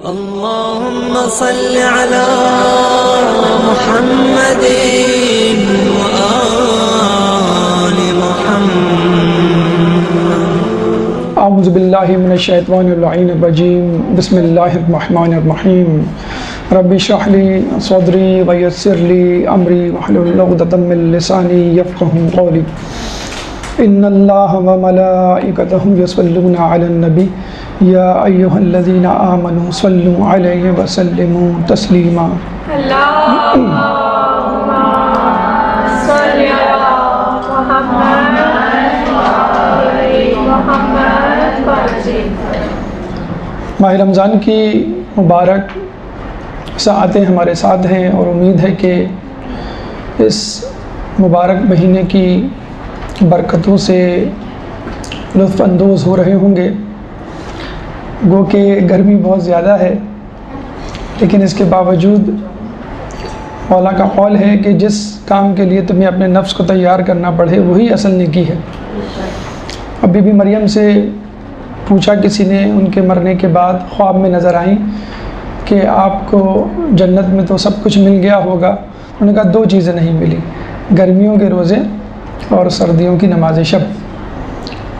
اللهم صل على محمد وآل محمد. اعوذ باللہ من الشیطان اللعین الرجیم. بسم اللہ الرحمن الرحیم. رب اشرح لی صدری ویسر لی امری واحلل عقدۃ من لسانی یفقهوا قولی. ان اللہ وملائکتہ یصلون علی النبی یا ایہا الذین آمنوا صلوا علیہ وسلموا تسلیما. اللہم صلی علی محمد ماہ رمضان کی مبارک ساعتیں ہمارے ساتھ ہیں اور امید ہے کہ اس مبارک مہینے کی برکتوں سے لطف اندوز ہو رہے ہوں گے. گو کہ گرمی بہت زیادہ ہے، لیکن اس کے باوجود مولا کا قول ہے کہ جس کام کے لیے تمہیں اپنے نفس کو تیار کرنا پڑے وہی اصل نیکی ہے. اب بی بی مریم سے پوچھا کسی نے ان کے مرنے کے بعد، خواب میں نظر آئیں کہ آپ کو جنت میں تو سب کچھ مل گیا ہوگا. انہوں نے کہا دو چیزیں نہیں ملی، گرمیوں کے روزے اور سردیوں کی نماز شب.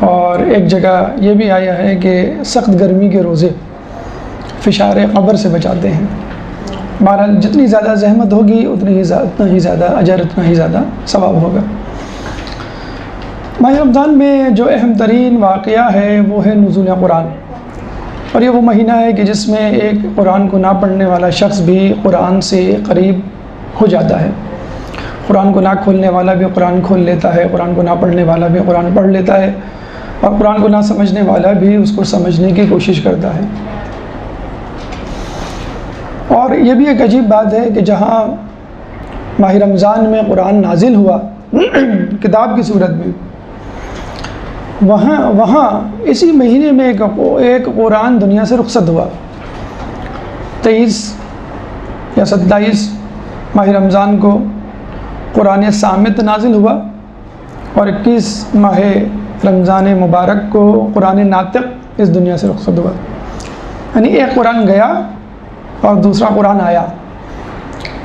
اور ایک جگہ یہ بھی آیا ہے کہ سخت گرمی کے روزے فشار قبر سے بچاتے ہیں. بہرحال جتنی زیادہ زحمت ہوگی اتنا ہی زیادہ اجر، اتنا ہی زیادہ ثواب ہوگا. ماہ رمضان میں جو اہم ترین واقعہ ہے وہ ہے نزول قرآن. اور یہ وہ مہینہ ہے کہ جس میں ایک قرآن کو نہ پڑھنے والا شخص بھی قرآن سے قریب ہو جاتا ہے. قرآن کو نہ کھولنے والا بھی قرآن کھول لیتا ہے، قرآن کو نہ پڑھنے والا بھی قرآن پڑھ لیتا ہے، اور قرآن کو نہ سمجھنے والا بھی اس کو سمجھنے کی کوشش کرتا ہے. اور یہ بھی ایک عجیب بات ہے کہ جہاں ماہ رمضان میں قرآن نازل ہوا کتاب کی صورت میں، وہاں اسی مہینے میں ایک قرآن دنیا سے رخصت ہوا. 23 یا 27 ماہ رمضان کو قرآن صامت نازل ہوا، اور 21 ماہ رمضان مبارک کو قرآن ناطق اس دنیا سے رخصت ہوا. یعنی ایک قرآن گیا اور دوسرا قرآن آیا،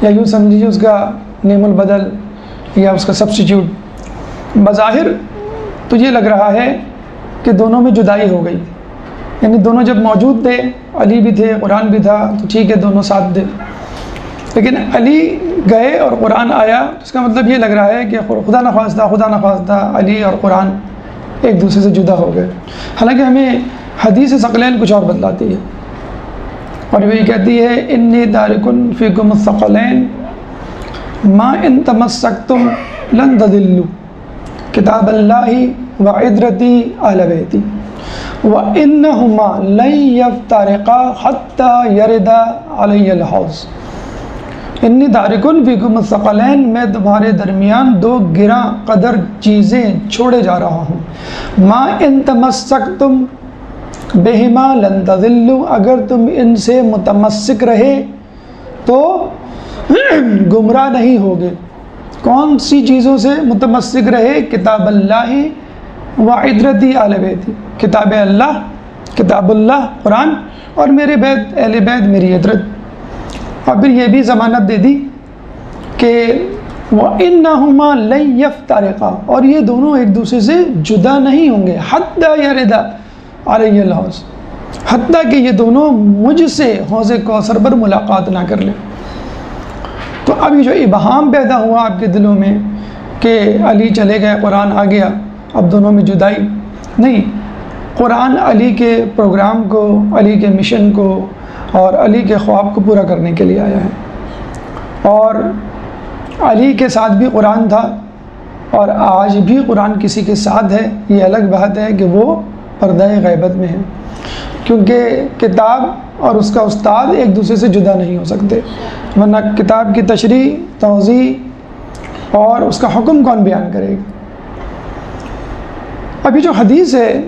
یا یوں سمجھیے اس کا نعم البدل یا اس کا سبسٹیٹیوٹ. بظاہر تو یہ لگ رہا ہے کہ دونوں میں جدائی ہو گئی، یعنی دونوں جب موجود تھے، علی بھی تھے قرآن بھی تھا، تو ٹھیک ہے دونوں ساتھ تھے. لیکن علی گئے اور قرآن آیا، اس کا مطلب یہ لگ رہا ہے کہ خدا نخواستہ علی اور قرآن ایک دوسرے سے جدا ہو گئے. حالانکہ ہمیں حدیث ثقلین کچھ اور بتلاتی ہے، اور یہ کہتی ہے انی تارکن فیکم الثقلین ما ان تمسکتم لن تضلوا کتاب اللہ وعدرتی اہل بیتی وانہما لن یفترقا حتی یردا علی الحوض. انی تارکن فیکم الثقلین، میں تمہارے درمیان دو گراں قدر چیزیں چھوڑے جا رہا ہوں. ما ان تمسکتم بہما لن تضلوا، اگر تم ان سے متمسک رہے تو گمراہ نہیں ہوگے. کون سی چیزوں سے متمسک رہے؟ کتاب اللہ وعدرتی اہل بیتی، کتاب اللہ قرآن، اور میرے بیت اہل بیت میری عدرت. اور پھر یہ بھی ضمانت دے دی کہ وَإِنَّهُمَا لَن يَفْتَرِقَا، اور یہ دونوں ایک دوسرے سے جدا نہیں ہوں گے. حَتَّى يَرِدَ عَلَيَّ الْحَوْض، حتیٰ کہ یہ دونوں مجھ سے حوض کوثر پر ملاقات نہ کر لیں. تو اب یہ جو ابہام پیدا ہوا آپ کے دلوں میں کہ علی چلے گئے قرآن آ گیا، اب دونوں میں جدائی نہیں. قرآن علی کے پروگرام کو، علی کے مشن کو اور علی کے خواب کو پورا کرنے کے لیے آیا ہے. اور علی کے ساتھ بھی قرآن تھا، اور آج بھی قرآن کسی کے ساتھ ہے. یہ الگ بات ہے کہ وہ پردہ غیبت میں ہے، کیونکہ کتاب اور اس کا استاد ایک دوسرے سے جدا نہیں ہو سکتے، ورنہ کتاب کی تشریح، توضیح اور اس کا حکم کون بیان کرے گا. ابھی جو حدیث ہے،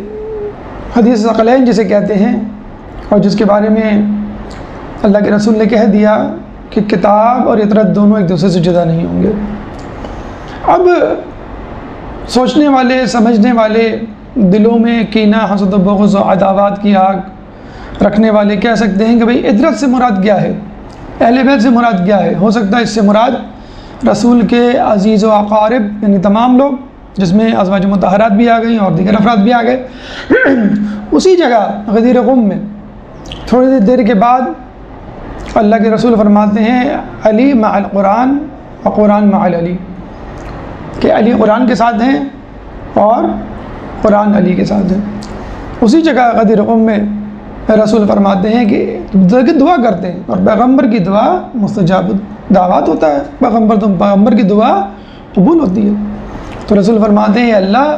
حدیث ثقلین جسے کہتے ہیں، اور جس کے بارے میں اللہ کے رسول نے کہہ دیا کہ کتاب اور عطرت دونوں ایک دوسرے سے جدا نہیں ہوں گے. اب سوچنے والے، سمجھنے والے دلوں میں کینہ، حسد و بغض و عداوت کی آگ رکھنے والے کہہ سکتے ہیں کہ بھئی عترت سے مراد کیا ہے، اہل بیت سے مراد کیا ہے؟ ہو سکتا ہے اس سے مراد رسول کے عزیز و اقارب یعنی تمام لوگ، جس میں ازواج مطہرات بھی آ گئیں اور دیگر افراد بھی آ گئے۔ اسی جگہ غدیر قم میں تھوڑی دیر کے بعد اللہ کے رسول فرماتے ہیں علی مع القرآن و قرآن مع علی، کہ علی قرآن کے ساتھ ہیں اور قرآن علی کے ساتھ ہیں۔ اسی جگہ غدیر قم میں رسول فرماتے ہیں کہ دعا کرتے ہیں اور پیغمبر کی دعا مستجاب دعوات ہوتا ہے، پیغمبر کی دعا قبول ہوتی ہے۔ تو رسول فرماتے ہیں اللہ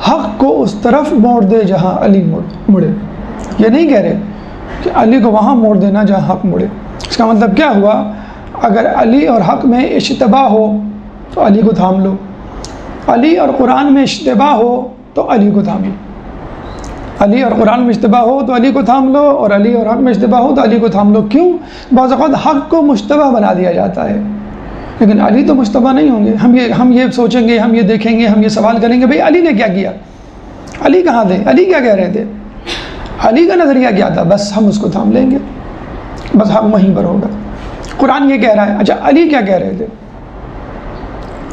حق کو اس طرف موڑ دے جہاں علی مڑے، یہ نہیں کہہ رہے کہ علی کو وہاں موڑ دینا جہاں حق مڑے۔ اس کا مطلب کیا ہوا؟ اگر علی اور حق میں اشتباہ ہو تو علی کو تھام لو، علی اور قرآن میں اشتباہ ہو تو علی کو تھام لو، علی اور قرآن میں اشتباہ ہو تو علی کو تھام لو، اور علی اور حق میں اشتباہ ہو تو علی کو تھام لو۔ کیوں؟ بعض اوقات حق کو مشتبہ بنا دیا جاتا ہے، لیکن علی تو مشتبہ نہیں ہوں گے۔ ہم یہ سوچیں گے، ہم یہ دیکھیں گے، ہم یہ سوال کریں گے بھئی علی نے کیا کیا، علی کہاں تھے، علی کیا کہہ رہے تھے، علی کا نظریہ کیا تھا، بس ہم اس کو تھام لیں گے، بس حق وہیں پر ہوگا۔ قرآن یہ کہہ رہا ہے، اچھا علی کیا کہہ رہے تھے،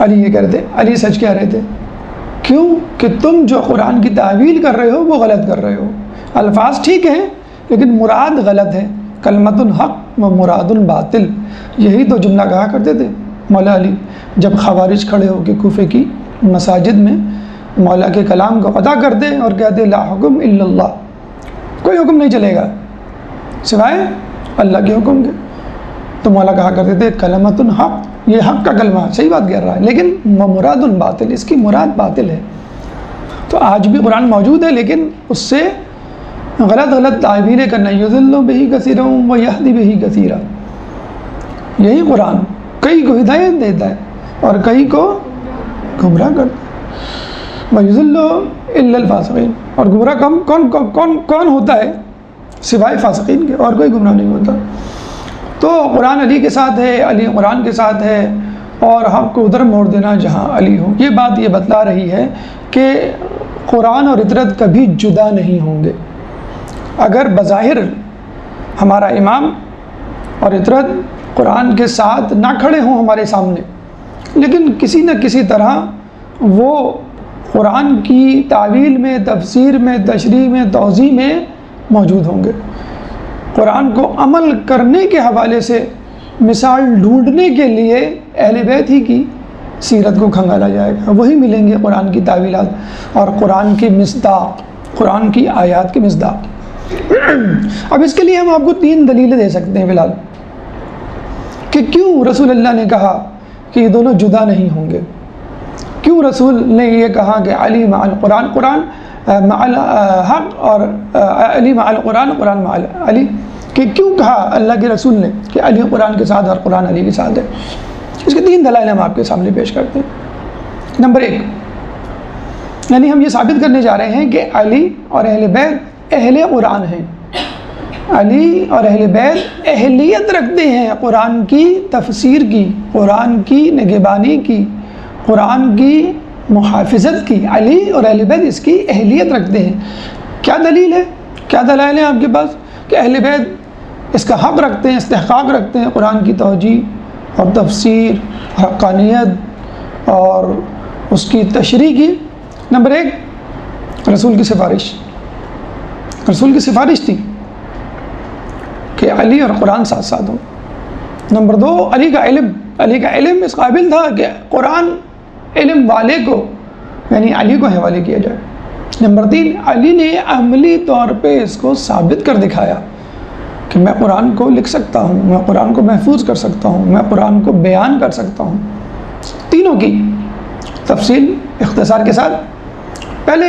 علی یہ کہہ رہے تھے، علی سچ کہہ رہے تھے۔ کیوں؟ کہ تم جو قرآن کی تعویل کر رہے ہو وہ غلط کر رہے ہو، الفاظ ٹھیک ہیں لیکن مراد غلط ہے۔ کلمۃ الحق و مراد الباطل، یہی تو جملہ کہا کرتے تھے مولا علی جب خوارج کھڑے ہو کے کوفے کی مساجد میں مولا کے کلام کو قطع کرتے اور کہتے لا حکم الا اللہ، کوئی حکم نہیں چلے گا سوائے اللہ کے حکم کے۔ تو مولا کہا کرتے تھے کلمۃ الحق، یہ حق کا کلمہ صحیح بات کہہ رہا ہے، لیکن مراد الباطل، اس کی مراد باطل ہے۔ تو آج بھی قرآن موجود ہے لیکن اس سے غلط تعبیریں کرنا، یضل بہ کثیرا و یہدی بہ کثیرا، یہی قرآن کئی کو ہدایت دیتا ہے اور کئی کو گمراہ کرتا ہے۔ وَيُضِلُّ إِلَّا الْفَاسِقِينَ، اور گمراہ کون ہوتا ہے سوائے فاسقین کے، اور کوئی گمراہ نہیں ہوتا۔ تو قرآن علی کے ساتھ ہے، علی قرآن کے ساتھ ہے، اور حق کو ادھر موڑ دینا جہاں علی ہو۔ یہ بات یہ بتلا رہی ہے کہ قرآن اور اطرت کبھی جدا نہیں ہوں گے۔ اگر بظاہر ہمارا امام اور اطرت قرآن کے ساتھ نہ کھڑے ہوں ہمارے سامنے، لیکن کسی نہ کسی طرح وہ قرآن کی تعویل میں، تفسیر میں، تشریح میں، توضیح میں موجود ہوں گے۔ قرآن کو عمل کرنے کے حوالے سے مثال ڈھونڈنے کے لیے اہل بیت ہی کی سیرت کو کھنگالا جائے گا، وہی ملیں گے قرآن کی تعویلات اور قرآن کی مصداق، قرآن کی آیات کی مصداق۔ اب اس کے لیے ہم آپ کو 3 دلیلیں دے سکتے ہیں فی الحال کہ کیوں رسول اللہ نے کہا کہ یہ دونوں جدا نہیں ہوں گے، کیوں رسول نے یہ کہا کہ علی مع القرآن، قرآن مع الحق، اور علی مع القرآن، قرآن مع علی، کہ کیوں کہا اللہ کے رسول نے کہ علی قرآن کے ساتھ اور قرآن علی کے ساتھ ہے۔ اس کے 3 دلائل ہم آپ کے سامنے پیش کرتے ہیں۔ نمبر 1، یعنی ہم یہ ثابت کرنے جا رہے ہیں کہ علی اور اہل بیت اہل قرآن ہیں، علی اور اہل بیت اہلیت رکھتے ہیں قرآن کی تفسیر کی، قرآن کی نگہبانی کی، قرآن کی محافظت کی۔ علی اور اہل بیت اس کی اہلیت رکھتے ہیں۔ کیا دلیل ہے، کیا دلائل ہیں آپ کے پاس کہ اہل بیت اس کا حق رکھتے ہیں، استحقاق رکھتے ہیں قرآن کی توجیہ اور تفسیر، حقانیت اور اس کی تشریح کی؟ نمبر 1، رسول کی سفارش، رسول کی سفارش تھی کہ علی اور قرآن ساتھ ساتھ ہوں۔ نمبر 2، علی کا علم، علی کا علم اس قابل تھا کہ قرآن علم والے کو یعنی علی کو حوالے کیا جائے۔ نمبر 3، علی نے عملی طور پہ اس کو ثابت کر دکھایا کہ میں قرآن کو لکھ سکتا ہوں، میں قرآن کو محفوظ کر سکتا ہوں، میں قرآن کو بیان کر سکتا ہوں۔ تینوں کی تفصیل اختصار کے ساتھ پہلے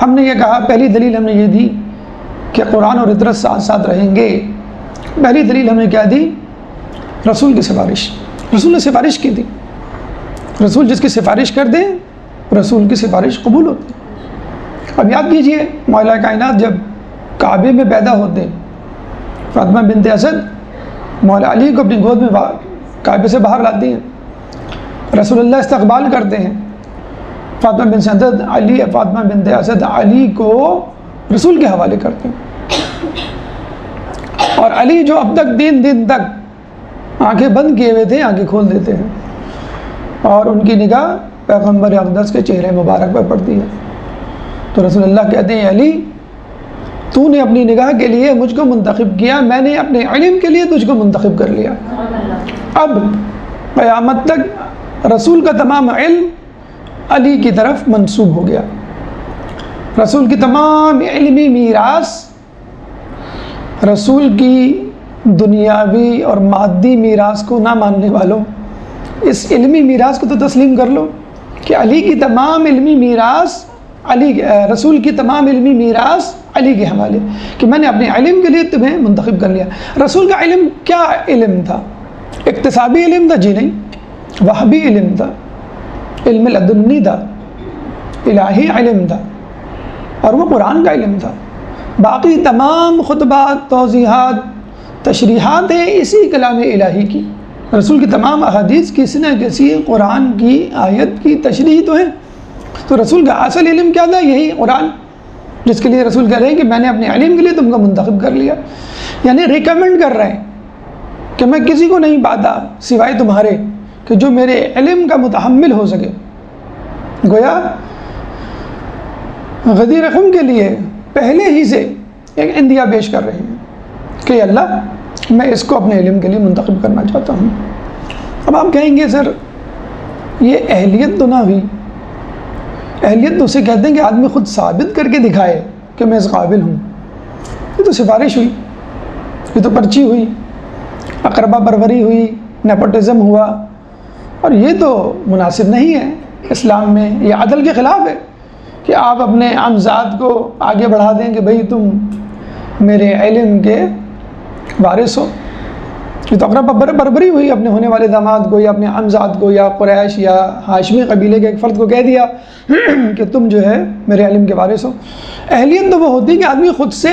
ہم نے یہ کہا، پہلی دلیل ہم نے یہ دی کہ قرآن اور اطرت ساتھ ساتھ رہیں گے۔ پہلی دلیل ہم نے کیا دی؟ رسول کی سفارش، رسول نے سفارش کی تھی۔ رسول جس کی سفارش کر دیں رسول کی سفارش قبول ہوتی۔ اب یاد کیجئے مولا کائنات جب کعبے میں پیدا ہوتے، فاطمہ بنت اسد مولا علی کو اپنی گود میں کعبے سے باہر لاتی ہیں، رسول اللہ استقبال کرتے ہیں، فاطمہ بنت اسد فاطمہ بنت اسد علی کو رسول کے حوالے کرتے ہیں۔ اور علی جو اب تک 3 دن تک آنکھیں بند کیے ہوئے تھے آنکھیں کھول دیتے ہیں اور ان کی نگاہ پیغمبر اقدس کے چہرے مبارک پر پڑتی ہے. تو رسول اللہ کہتے ہیں علی تو نے اپنی نگاہ کے لیے مجھ کو منتخب کیا، میں نے اپنے علم کے لیے تجھ کو منتخب کر لیا. اب قیامت تک رسول کا تمام علم علی کی طرف منسوب ہو گیا. رسول کی تمام علمی میراث، رسول کی دنیاوی اور مادی میراث کو نہ ماننے والوں اس علمی میراث کو تو تسلیم کر لو کہ علی کی تمام علمی میراث رسول کی تمام علمی میراث علی کے حوالے، کہ میں نے اپنے علم کے لیے تمہیں منتخب کر لیا. رسول کا علم کیا علم تھا؟ اکتسابی علم تھا؟ جی نہیں، وحبی علم تھا، علم لدنی تھا، الہی علم تھا، اور وہ قرآن کا علم تھا. باقی تمام خطبات، توضیحات، تشریحات ہیں اسی کلام الہی کی. رسول کی تمام احادیث کسی نہ کسی قرآن کی آیت کی تشریح تو ہے. تو رسول کا اصل علم کیا تھا؟ یہی قرآن، جس کے لیے رسول کہہ رہے ہیں کہ میں نے اپنے علم کے لیے تم کو منتخب کر لیا. یعنی ریکمنڈ کر رہے ہیں کہ میں کسی کو نہیں پاتا سوائے تمہارے کہ جو میرے علم کا متحمل ہو سکے. گویا غدیر قوم کے لیے پہلے ہی سے ایک اندیا پیش کر رہے ہیں کہ اللہ میں اس کو اپنے علم کے لیے منتخب کرنا چاہتا ہوں. اب آپ کہیں گے سر یہ اہلیت تو نہ ہوئی. اہلیت تو اسے کہتے ہیں کہ آدمی خود ثابت کر کے دکھائے کہ میں اس قابل ہوں. یہ تو سفارش ہوئی، یہ تو پرچی ہوئی، اقربا پروری ہوئی، نیپوٹزم ہوا، اور یہ تو مناسب نہیں ہے اسلام میں. یہ عدل کے خلاف ہے کہ آپ اپنے عامزاد کو آگے بڑھا دیں کہ بھئی تم میرے علم کے وارث ہو. یہ تو اقربا پروری ہوئی، اپنے ہونے والے داماد کو یا اپنے عامزاد کو یا قریش یا ہاشمی قبیلے کے ایک فرد کو کہہ دیا کہ تم جو ہے میرے علم کے وارث ہو. اہلیت تو وہ ہوتی کہ آدمی خود سے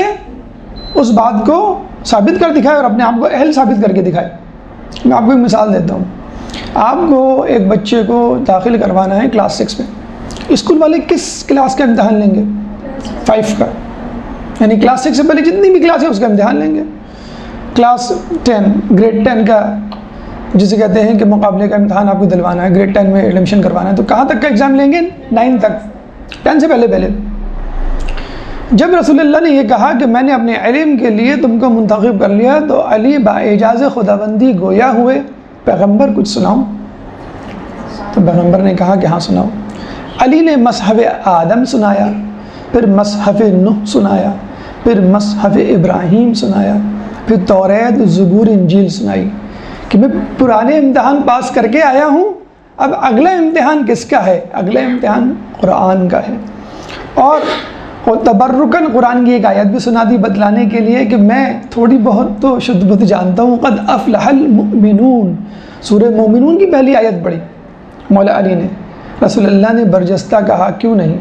اس بات کو ثابت کر دکھائے اور اپنے آپ کو اہل ثابت کر کے دکھائے. میں آپ کو ایک مثال دیتا ہوں. آپ کو ایک بچے کو داخل کروانا ہے کلاس 6 میں. اسکول والے کس کلاس کا امتحان لیں گے؟ 5 کا، یعنی کلاس 6 سے پہلے جتنی بھی کلاس ہے اس کا امتحان لیں گے. کلاس 10 گریڈ 10 کا جسے کہتے ہیں کہ مقابلے کا امتحان آپ کو دلوانا ہے، گریڈ 10 میں ایڈمیشن کروانا ہے، تو کہاں تک کا ایگزام لیں گے؟ 9 تک، 10 سے پہلے. جب رسول اللہ نے یہ کہا کہ میں نے اپنے علم کے لیے تم کو منتخب کر لیا تو علی باعجاز خداوندی گویا ہوئے پیغمبر کچھ سناؤ. تو پیغمبر نے کہا کہ ہاں سناؤ. علی نے مصحف آدم سنایا، پھر مصحف نوح سنایا، پھر مصحف ابراہیم سنایا، پھر توریت، زبور، انجیل سنائی کہ میں پرانے امتحان پاس کر کے آیا ہوں، اب اگلا امتحان کس کا ہے؟ اگلا امتحان قرآن کا ہے. اور تبرکاً قرآن کی ایک آیت بھی سنا دی بتلانے کے لیے کہ میں تھوڑی بہت تو شد بت جانتا ہوں. قد افلح المؤمنون، سورہ مومنون کی پہلی آیت پڑھی مولا علی نے. رسول اللہ نے برجستہ کہا کیوں نہیں،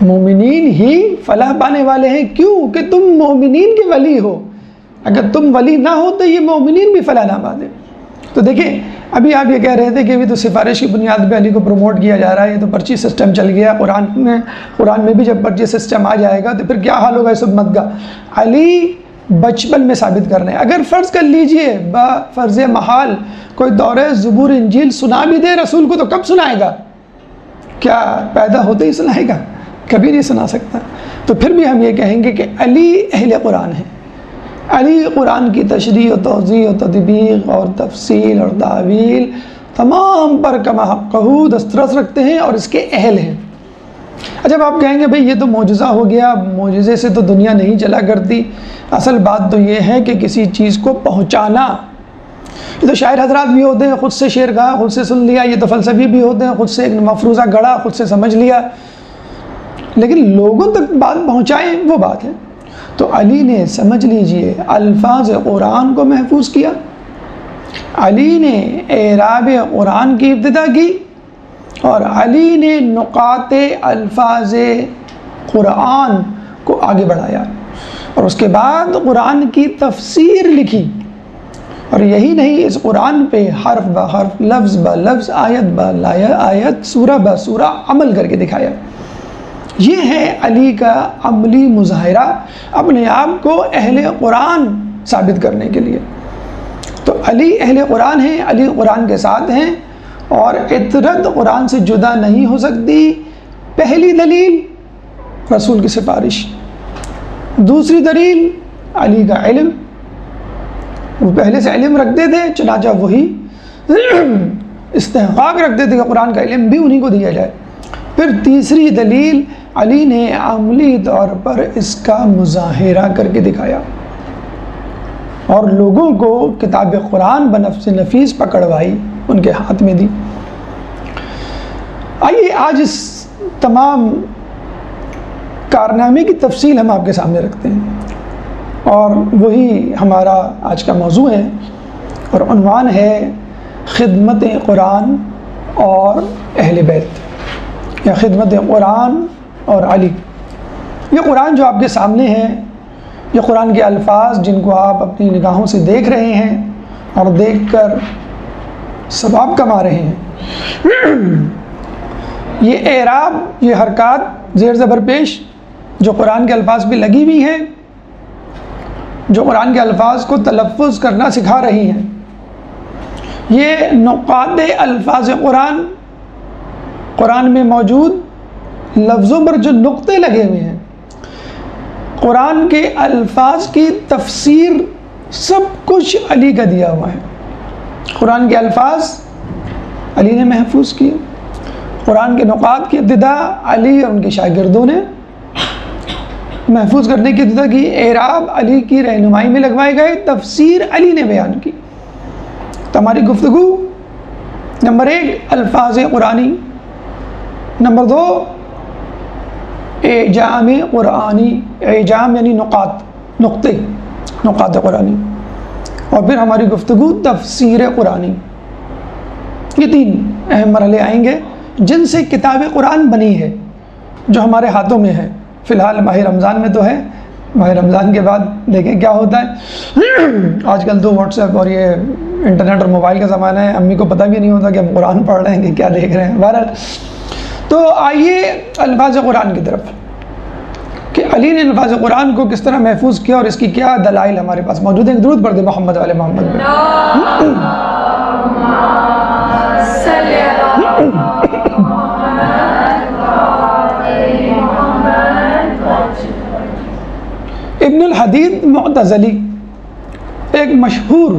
مومنین ہی فلاح پانے والے ہیں. کیوں کہ تم مومنین کے ولی ہو. اگر تم ولی نہ ہو تو یہ مومنین بھی فلاح نہ پاتے. تو دیکھیں ابھی آپ یہ کہہ رہے تھے کہ ابھی تو سفارش کی بنیاد پہ علی کو پروموٹ کیا جا رہا ہے، یہ تو پرچی سسٹم چل گیا. قرآن میں بھی جب پرچی سسٹم آ جائے گا تو پھر کیا حال ہوگا اس امت کا. علی بچپن میں ثابت کر رہے ہیں. اگر فرض کر لیجئے با فرض محال کوئی دورہ زبور انجیل سنا بھی دے رسول کو تو کب سنائے گا؟ کیا پیدا ہوتے ہی سنائے گا؟ کبھی نہیں سنا سکتا. تو پھر بھی ہم یہ کہیں گے کہ علی اہل قرآن ہے. علی قرآن کی تشریح و توضیح و تطبیق اور تفصیل اور تعویل تمام پر کما حقہ دسترس رکھتے ہیں اور اس کے اہل ہیں. جب آپ کہیں گے بھئی یہ تو معجزہ ہو گیا، معجزے سے تو دنیا نہیں چلا کرتی. اصل بات تو یہ ہے کہ کسی چیز کو پہنچانا. یہ تو شاعر حضرات بھی ہوتے ہیں، خود سے شعر کہا خود سے سن لیا. یہ تو فلسفی بھی ہوتے ہیں، خود سے ایک مفروضہ گڑھا خود سے سمجھ لیا. لیکن لوگوں تک بات پہنچائیں وہ بات ہے. تو علی نے سمجھ لیجئے الفاظ قرآن کو محفوظ کیا. علی نے اعراب قرآن کی ابتدا کی اور علی نے نقاط الفاظ قرآن کو آگے بڑھایا اور اس کے بعد قرآن کی تفسیر لکھی. اور یہی نہیں، اس قرآن پہ حرف با حرف، لفظ با لفظ، آیت با آیت، سورہ با سورہ عمل کر کے دکھایا. یہ ہے علی کا عملی مظاہرہ اپنے آپ کو اہل قرآن ثابت کرنے کے لیے۔ تو علی اہل قرآن ہیں، علی قرآن کے ساتھ ہیں، اور عطرت قرآن سے جدا نہیں ہو سکتی۔ پہلی دلیل رسول کی سفارش، دوسری دلیل علی کا علم، وہ پہلے سے علم رکھتے تھے، چنانچہ وہی استحقاق رکھتے تھے کہ قرآن کا علم بھی انہی کو دیا جائے۔ پھر تیسری دلیل علی نے عملی طور پر اس کا مظاہرہ کر کے دکھایا اور لوگوں کو کتاب قرآن بنفس نفیس پکڑوائی، ان کے ہاتھ میں دی۔ آئیے آج اس تمام کارنامے کی تفصیل ہم آپ کے سامنے رکھتے ہیں، اور وہی ہمارا آج کا موضوع ہے، اور عنوان ہے خدمت قرآن اور اہل بیت، یا خدمت قرآن اور علی۔ یہ قرآن جو آپ کے سامنے ہے، یہ قرآن کے الفاظ جن کو آپ اپنی نگاہوں سے دیکھ رہے ہیں اور دیکھ کر ثواب کما رہے ہیں، یہ اعراب، یہ حرکات زیر زبر پیش جو قرآن کے الفاظ پہ لگی ہوئی ہیں، جو قرآن کے الفاظ کو تلفظ کرنا سکھا رہی ہیں، یہ نقاط الفاظ قرآن، قرآن میں موجود لفظوں پر جو نقطے لگے ہوئے ہیں، قرآن کے الفاظ کی تفسیر، سب کچھ علی کا دیا ہوا ہے۔ قرآن کے الفاظ علی نے محفوظ کیے، قرآن کے نقاط کی ابتدا علی اور ان کے شاگردوں نے محفوظ کرنے کی ابتدا کی، اعراب علی کی رہنمائی میں لگوائے گئے، تفسیر علی نے بیان کی۔ تو ہماری گفتگو نمبر 1 الفاظ قرآنی، نمبر 2 اعجام قرآنی، اعجام یعنی نقاط، نقطے، نقاط قرآنی، اور پھر ہماری گفتگو تفسیر قرآنی۔ یہ 3 اہم مرحلے آئیں گے جن سے کتاب قرآن بنی ہے، جو ہمارے ہاتھوں میں ہے۔ فی الحال ماہ رمضان میں تو ہے، ماہ رمضان کے بعد دیکھیں کیا ہوتا ہے۔ آج کل تو واٹس ایپ اور یہ انٹرنیٹ اور موبائل کا زمانہ ہے، امی کو پتہ بھی نہیں ہوتا کہ ہم قرآن پڑھ رہے ہیں کہ کیا دیکھ رہے ہیں۔ بہرحال تو آئیے الفاظ قرآن کی طرف، کہ علی نے الفاظ قرآن کو کس طرح محفوظ کیا اور اس کی کیا دلائل ہمارے پاس موجود ہیں۔ درود پڑھ دیں محمد والے محمد پہ۔ ابن الحدید معتزلی ایک مشہور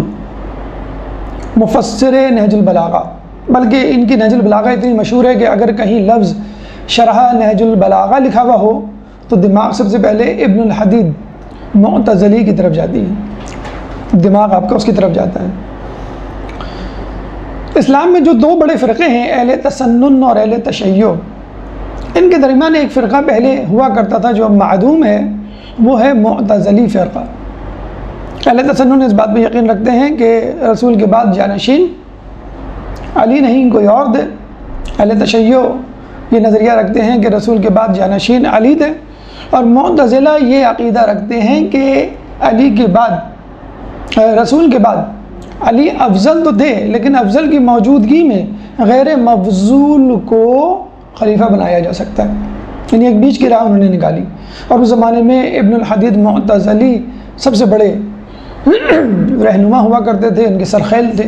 مفسر نہج البلاغہ، بلکہ ان کی نہج البلاغہ اتنی مشہور ہے کہ اگر کہیں لفظ شرح نہج البلاغہ لکھا ہوا ہو تو دماغ سب سے پہلے ابن الحدید معتزلی کی طرف جاتی ہے، دماغ آپ کا اس کی طرف جاتا ہے۔ اسلام میں جو 2 بڑے فرقے ہیں، اہل تسنن اور اہل تشیع، ان کے درمیان ایک فرقہ پہلے ہوا کرتا تھا جو اب معدوم ہے، وہ ہے معتزلی فرقہ۔ اہل تسنن اس بات پہ یقین رکھتے ہیں کہ رسول کے بعد جانشین علی نہیں کوئی اور دے۔ اہل تشیع یہ نظریہ رکھتے ہیں کہ رسول کے بعد جانشین علی تھے، اور معتزلہ یہ عقیدہ رکھتے ہیں کہ علی کے بعد، رسول کے بعد علی افضل تو تھے، لیکن افضل کی موجودگی میں غیر مفضول کو خلیفہ بنایا جا سکتا ہے، یعنی ایک بیچ کی راہ انہوں نے نکالی۔ اور اس زمانے میں ابن الحدید معتزلی سب سے بڑے رہنما ہوا کرتے تھے، ان کے سرخیل تھے۔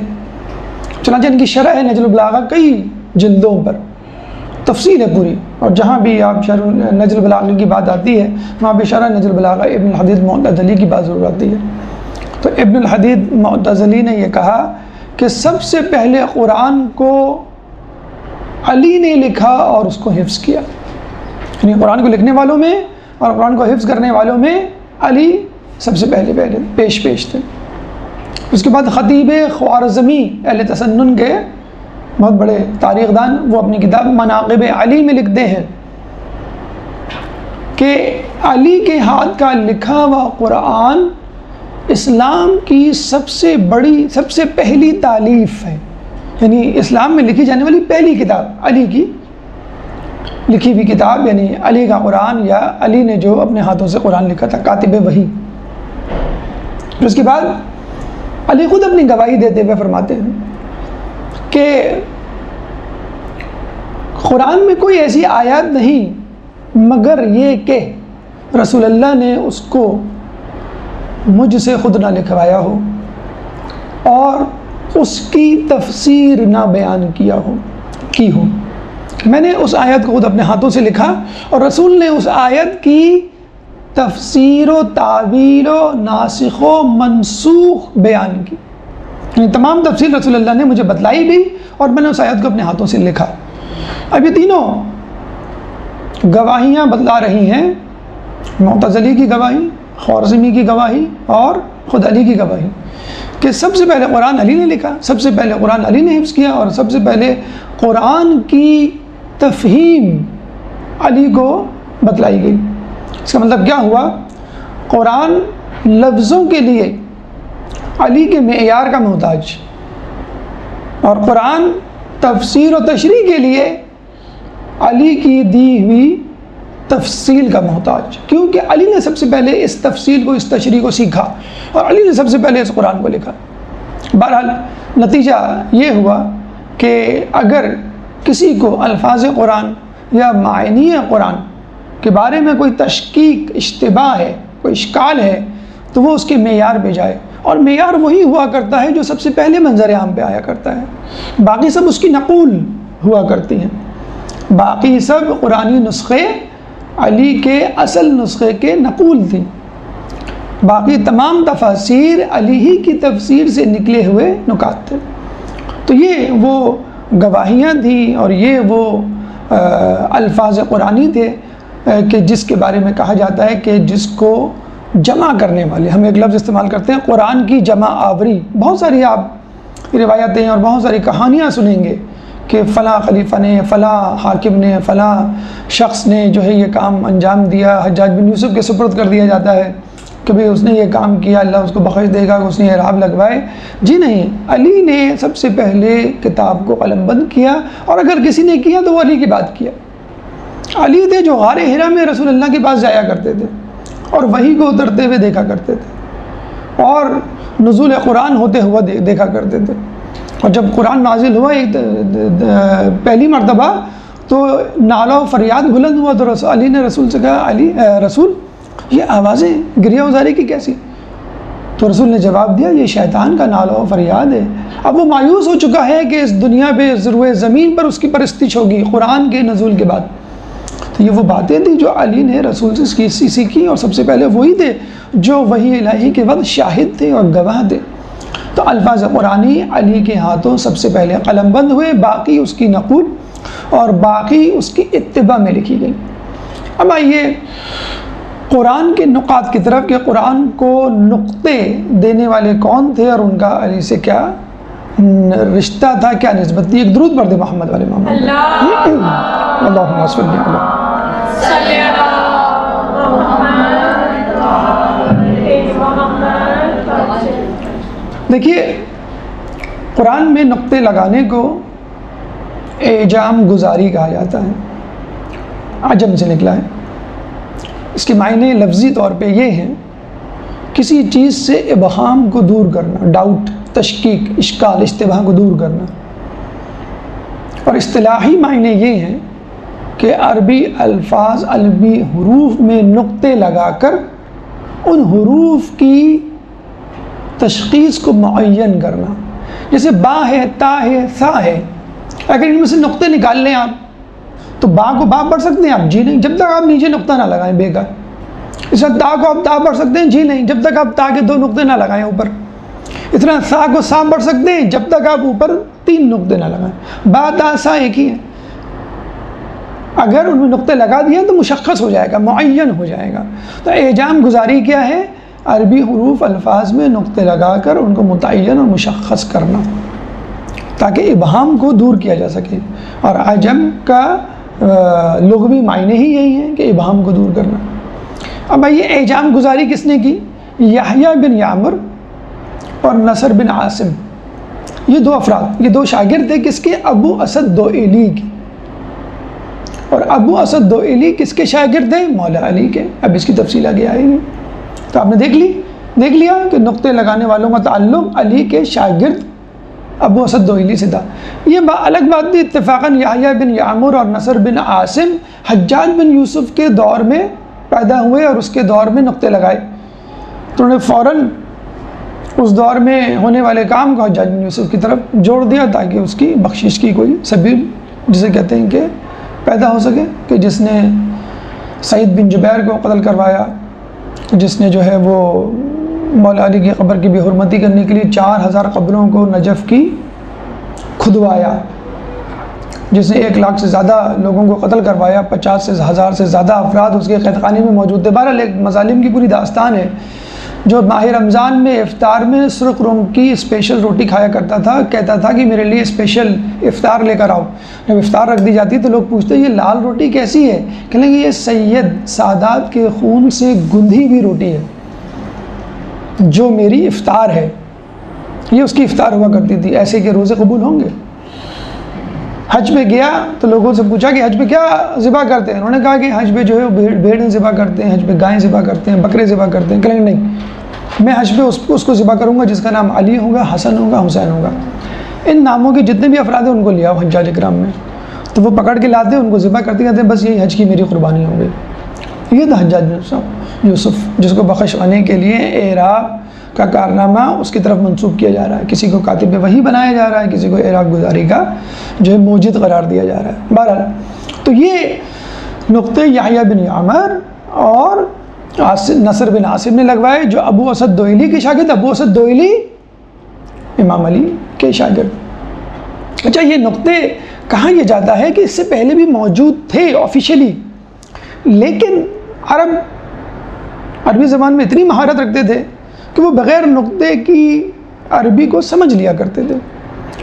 چنانچہ ان کی شرح نہج البلاغہ کئی جلدوں پر تفصیل ہے پوری، اور جہاں بھی آپ شرح نہج البلاغہ کی بات آتی ہے وہاں پہ شرح نہج البلاغہ ابن الحدید معتزلی کی بات ضرور آتی ہے۔ تو ابن الحدید معتزلی نے یہ کہا کہ سب سے پہلے قرآن کو علی نے لکھا اور اس کو حفظ کیا، یعنی قرآن کو لکھنے والوں میں اور قرآن کو حفظ کرنے والوں میں علی سب سے پہلے پیش تھے۔ اس کے بعد خطیب خوارزمی اہل تسنن کے بہت بڑے تاریخ دان، وہ اپنی کتاب مناقب علی میں لکھتے ہیں کہ علی کے ہاتھ کا لکھا ہوا قرآن اسلام کی سب سے بڑی، سب سے پہلی تالیف ہے، یعنی اسلام میں لکھی جانے والی پہلی کتاب علی کی لکھی ہوئی کتاب، یعنی علی کا قرآن، یا علی نے جو اپنے ہاتھوں سے قرآن لکھا تھا، کاتب وحی۔ پھر اس کے بعد علی خود اپنی گواہی دیتے ہوئے فرماتے ہیں کہ قرآن میں کوئی ایسی آیات نہیں مگر یہ کہ رسول اللہ نے اس کو مجھ سے خود نہ لکھوایا ہو اور اس کی تفسیر نہ بیان کی ہو۔ میں نے اس آیت کو خود اپنے ہاتھوں سے لکھا اور رسول نے اس آیت کی تفسیر و تعویل و ناسخ و منسوخ بیان کی، یعنی تمام تفصیل رسول اللہ نے مجھے بتلائی بھی اور میں نے اس آیت کو اپنے ہاتھوں سے لکھا۔ اب یہ تینوں گواہیاں بتلا رہی ہیں، معتزلی کی گواہی، خوارزمی کی گواہی اور خود علی کی گواہی، کہ سب سے پہلے قرآن علی نے لکھا، سب سے پہلے قرآن علی نے حفظ کیا اور سب سے پہلے قرآن کی تفہیم علی کو بتلائی گئی۔ اس کا مطلب کیا ہوا؟ قرآن لفظوں کے لیے علی کے معیار کا محتاج اور قرآن تفسیر و تشریح کے لیے علی کی دی ہوئی تفصیل کا محتاج، کیونکہ علی نے سب سے پہلے اس تفصیل کو، اس تشریح کو سیکھا اور علی نے سب سے پہلے اس قرآن کو لکھا۔ بہرحال نتیجہ یہ ہوا کہ اگر کسی کو الفاظ قرآن یا معانی قرآن کے بارے میں کوئی تشکیک، اشتباہ ہے، کوئی اشکال ہے تو وہ اس کے معیار پہ جائے، اور معیار وہی ہوا کرتا ہے جو سب سے پہلے منظر عام پہ آیا کرتا ہے، باقی سب اس کی نقول ہوا کرتی ہیں، باقی سب قرآنی نسخے علی کے اصل نسخے کے نقول تھیں، باقی تمام تفاسیر علی ہی کی تفسیر سے نکلے ہوئے نکات تھے۔ تو یہ وہ گواہیاں تھیں اور یہ وہ الفاظ قرآنی تھے کہ جس کے بارے میں کہا جاتا ہے کہ جس کو جمع کرنے والے، ہم ایک لفظ استعمال کرتے ہیں قرآن کی جمع آوری۔ بہت ساری آپ روایتیں اور بہت ساری کہانیاں سنیں گے کہ فلاں خلیفہ نے، فلاں حاکم نے، فلاں شخص نے جو ہے یہ کام انجام دیا، حجاج بن یوسف کے سپرد کر دیا جاتا ہے کہ بھئی اس نے یہ کام کیا، اللہ اس کو بخش دے گا، اس نے اعراب لگوائے۔ جی نہیں، علی نے سب سے پہلے کتاب کو قلم بند کیا، اور اگر کسی نے کیا تو وہ علی کی بات کیا۔ علی تھے جو غار حرا میں رسول اللہ کے پاس جایا کرتے تھے اور وحی کو اترتے ہوئے دیکھا کرتے تھے اور نزول قرآن ہوتے ہوئے دیکھا کرتے تھے، اور جب قرآن نازل ہوا ایک پہلی مرتبہ تو نعرہ و فریاد بلند ہوا تو علی نے رسول سے کہا، علی رسول یہ آوازیں گریہ ازاری کی کیسی؟ تو رسول نے جواب دیا، یہ شیطان کا نعرہ و فریاد ہے۔ اب وہ مایوس ہو چکا ہے کہ اس دنیا پہ روئے زمین پر اس کی پرستش ہوگی قرآن کے نزول کے بعد۔ تو یہ وہ باتیں تھیں جو علی نے رسول سے سیکھی، اور سب سے پہلے وہی تھے جو وحی الہی کے وقت شاہد تھے اور گواہ تھے۔ تو الفاظ قرآنی علی کے ہاتھوں سب سے پہلے قلم بند ہوئے، باقی اس کی نقول اور باقی اس کی اتباع میں لکھی گئی۔ اب آئیے قرآن کے نقات کی طرف کہ قرآن کو نقطے دینے والے کون تھے اور ان کا علی سے کیا رشتہ تھا، کیا نسبت تھی۔ ایک درود پڑھ دے محمد والے محمد۔ اللہم صلی علی دیکھیے، قرآن میں نقطے لگانے کو اعجام گزاری کہا جاتا ہے، عجم سے نکلا ہے۔ اس کے معنی لفظی طور پہ یہ ہیں، کسی چیز سے ابہام کو دور کرنا، ڈاؤٹ، تشکیک، اشکال، اشتباہ کو دور کرنا۔ اور اصطلاحی معنی یہ ہیں کہ عربی الفاظ، عربی حروف میں نقطے لگا کر ان حروف کی تشخیص کو معین کرنا۔ جیسے با ہے، تا ہے، ثا ہے، اگر ان میں سے نقطے نکال لیں آپ تو با کو با پڑھ سکتے ہیں آپ؟ جی نہیں، جب تک آپ نیچے نقطہ نہ لگائیں بیکار۔ اس طرح تا کو آپ تا پڑھ سکتے ہیں؟ جی نہیں، جب تک آپ تا کے 2 نقطے نہ لگائیں اوپر۔ اس طرح سا کو سا پڑھ سکتے ہیں جب تک آپ اوپر 3 نقطے نہ لگائیں۔ با تا سا ایک ہی ہے، اگر ان میں نقطے لگا دیے تو مشخص ہو جائے گا، معین ہو جائے گا۔ تو اعجام گزاری کیا ہے؟ عربی حروف الفاظ میں نقطے لگا کر ان کو متعین اور مشخص کرنا تاکہ ابہام کو دور کیا جا سکے۔ اور عجم کا لغوی معنی ہی یہی ہے کہ ابہام کو دور کرنا۔ اب یہ اعجام گزاری کس نے کی؟ یحییٰ بن یعمر اور نصر بن عاصم، یہ 2 افراد، یہ 2 شاگرد تھے کس کے؟ ابو اسد دوئلی کے۔ اور ابو اسد دوئلی کس کے شاگرد تھے؟ مولا علی کے۔ اب اس کی تفصیل آگے آئے گی۔ تو آپ نے دیکھ لیا کہ نقطے لگانے والوں کا تعلق علی کے شاگرد ابو اسد دوئلی سے تھا۔ یہ الگ بات تھی، اتفاقاً یحییٰ بن یعمر اور نصر بن عاصم حجاج بن یوسف کے دور میں پیدا ہوئے اور اس کے دور میں نقطے لگائے، تو انہوں نے فوراً اس دور میں ہونے والے کام کو حجاج بن یوسف کی طرف جوڑ دیا تاکہ اس کی بخشش کی کوئی سبیل جسے کہتے ہیں کہ پیدا ہو سکے، کہ جس نے سعید بن جبیر کو قتل کروایا، جس نے جو ہے وہ مولا علی کی قبر کی بے حرمتی کرنے کے لیے 4000 قبروں کو نجف کی کھدوایا، جس نے 1 لاکھ سے زیادہ لوگوں کو قتل کروایا، 50,000 سے زیادہ افراد اس کے قید خانے میں موجود تھے۔ بہرحال ایک مظالم کی پوری داستان ہے، جو ماہ رمضان میں افطار میں سرخ رنگ کی اسپیشل روٹی کھایا کرتا تھا، کہتا تھا کہ میرے لیے اسپیشل افطار لے کر آؤ۔ جب افطار رکھ دی جاتی تو لوگ پوچھتے یہ لال روٹی کیسی ہے؟ کہیں گے یہ سید سادات کے خون سے گندھی ہوئی روٹی ہے جو میری افطار ہے، یہ اس کی افطار ہوا کرتی تھی۔ ایسے کہ روزے قبول ہوں گے؟ حج پہ گیا تو لوگوں سے پوچھا کہ حج پہ کیا ذبح کرتے ہیں؟ انہوں نے کہا کہ حج پہ جو ہے بھیڑیں ذبح کرتے ہیں، حج پہ گائیں ذبح کرتے ہیں، بکرے ذبح کرتے ہیں۔ کہیں گے نہیں، میں حج پہ اس کو ذبح کروں گا جس کا نام علی ہوگا، حسن ہوگا، حسین ہوگا، ان ناموں کے جتنے بھی افراد ہیں ان کو لے آؤ حجاج اکرام میں، تو وہ پکڑ کے لاتے ہیں، ان کو ذبح کرتے کہتے ہیں بس یہی حج کی میری قربانی ہو گئی۔ یہ تھا حجاج بن یوسف، جس کو بخش ہونے کے لیے اعراب کا کارنامہ اس کی طرف منسوب کیا جا رہا ہے، کسی کو کاتب وحی بنایا جا رہا ہے، کسی کو اعراب گزاری کا جو ہے موجد قرار دیا جا رہا ہے۔ بہرحال تو یہ نقطے یحییٰ بن یعمر اور نصر بن عاصم نے لگوائے، جو ابو اسد دوئلی کے شاگرد، ابو اسد دوئلی امام علی کے شاگرد۔ اچھا، یہ نقطے کہا یہ جاتا ہے کہ اس سے پہلے بھی موجود تھے آفیشلی، لیکن عربی زبان میں اتنی مہارت رکھتے تھے کہ وہ بغیر نقطے کی عربی کو سمجھ لیا کرتے تھے۔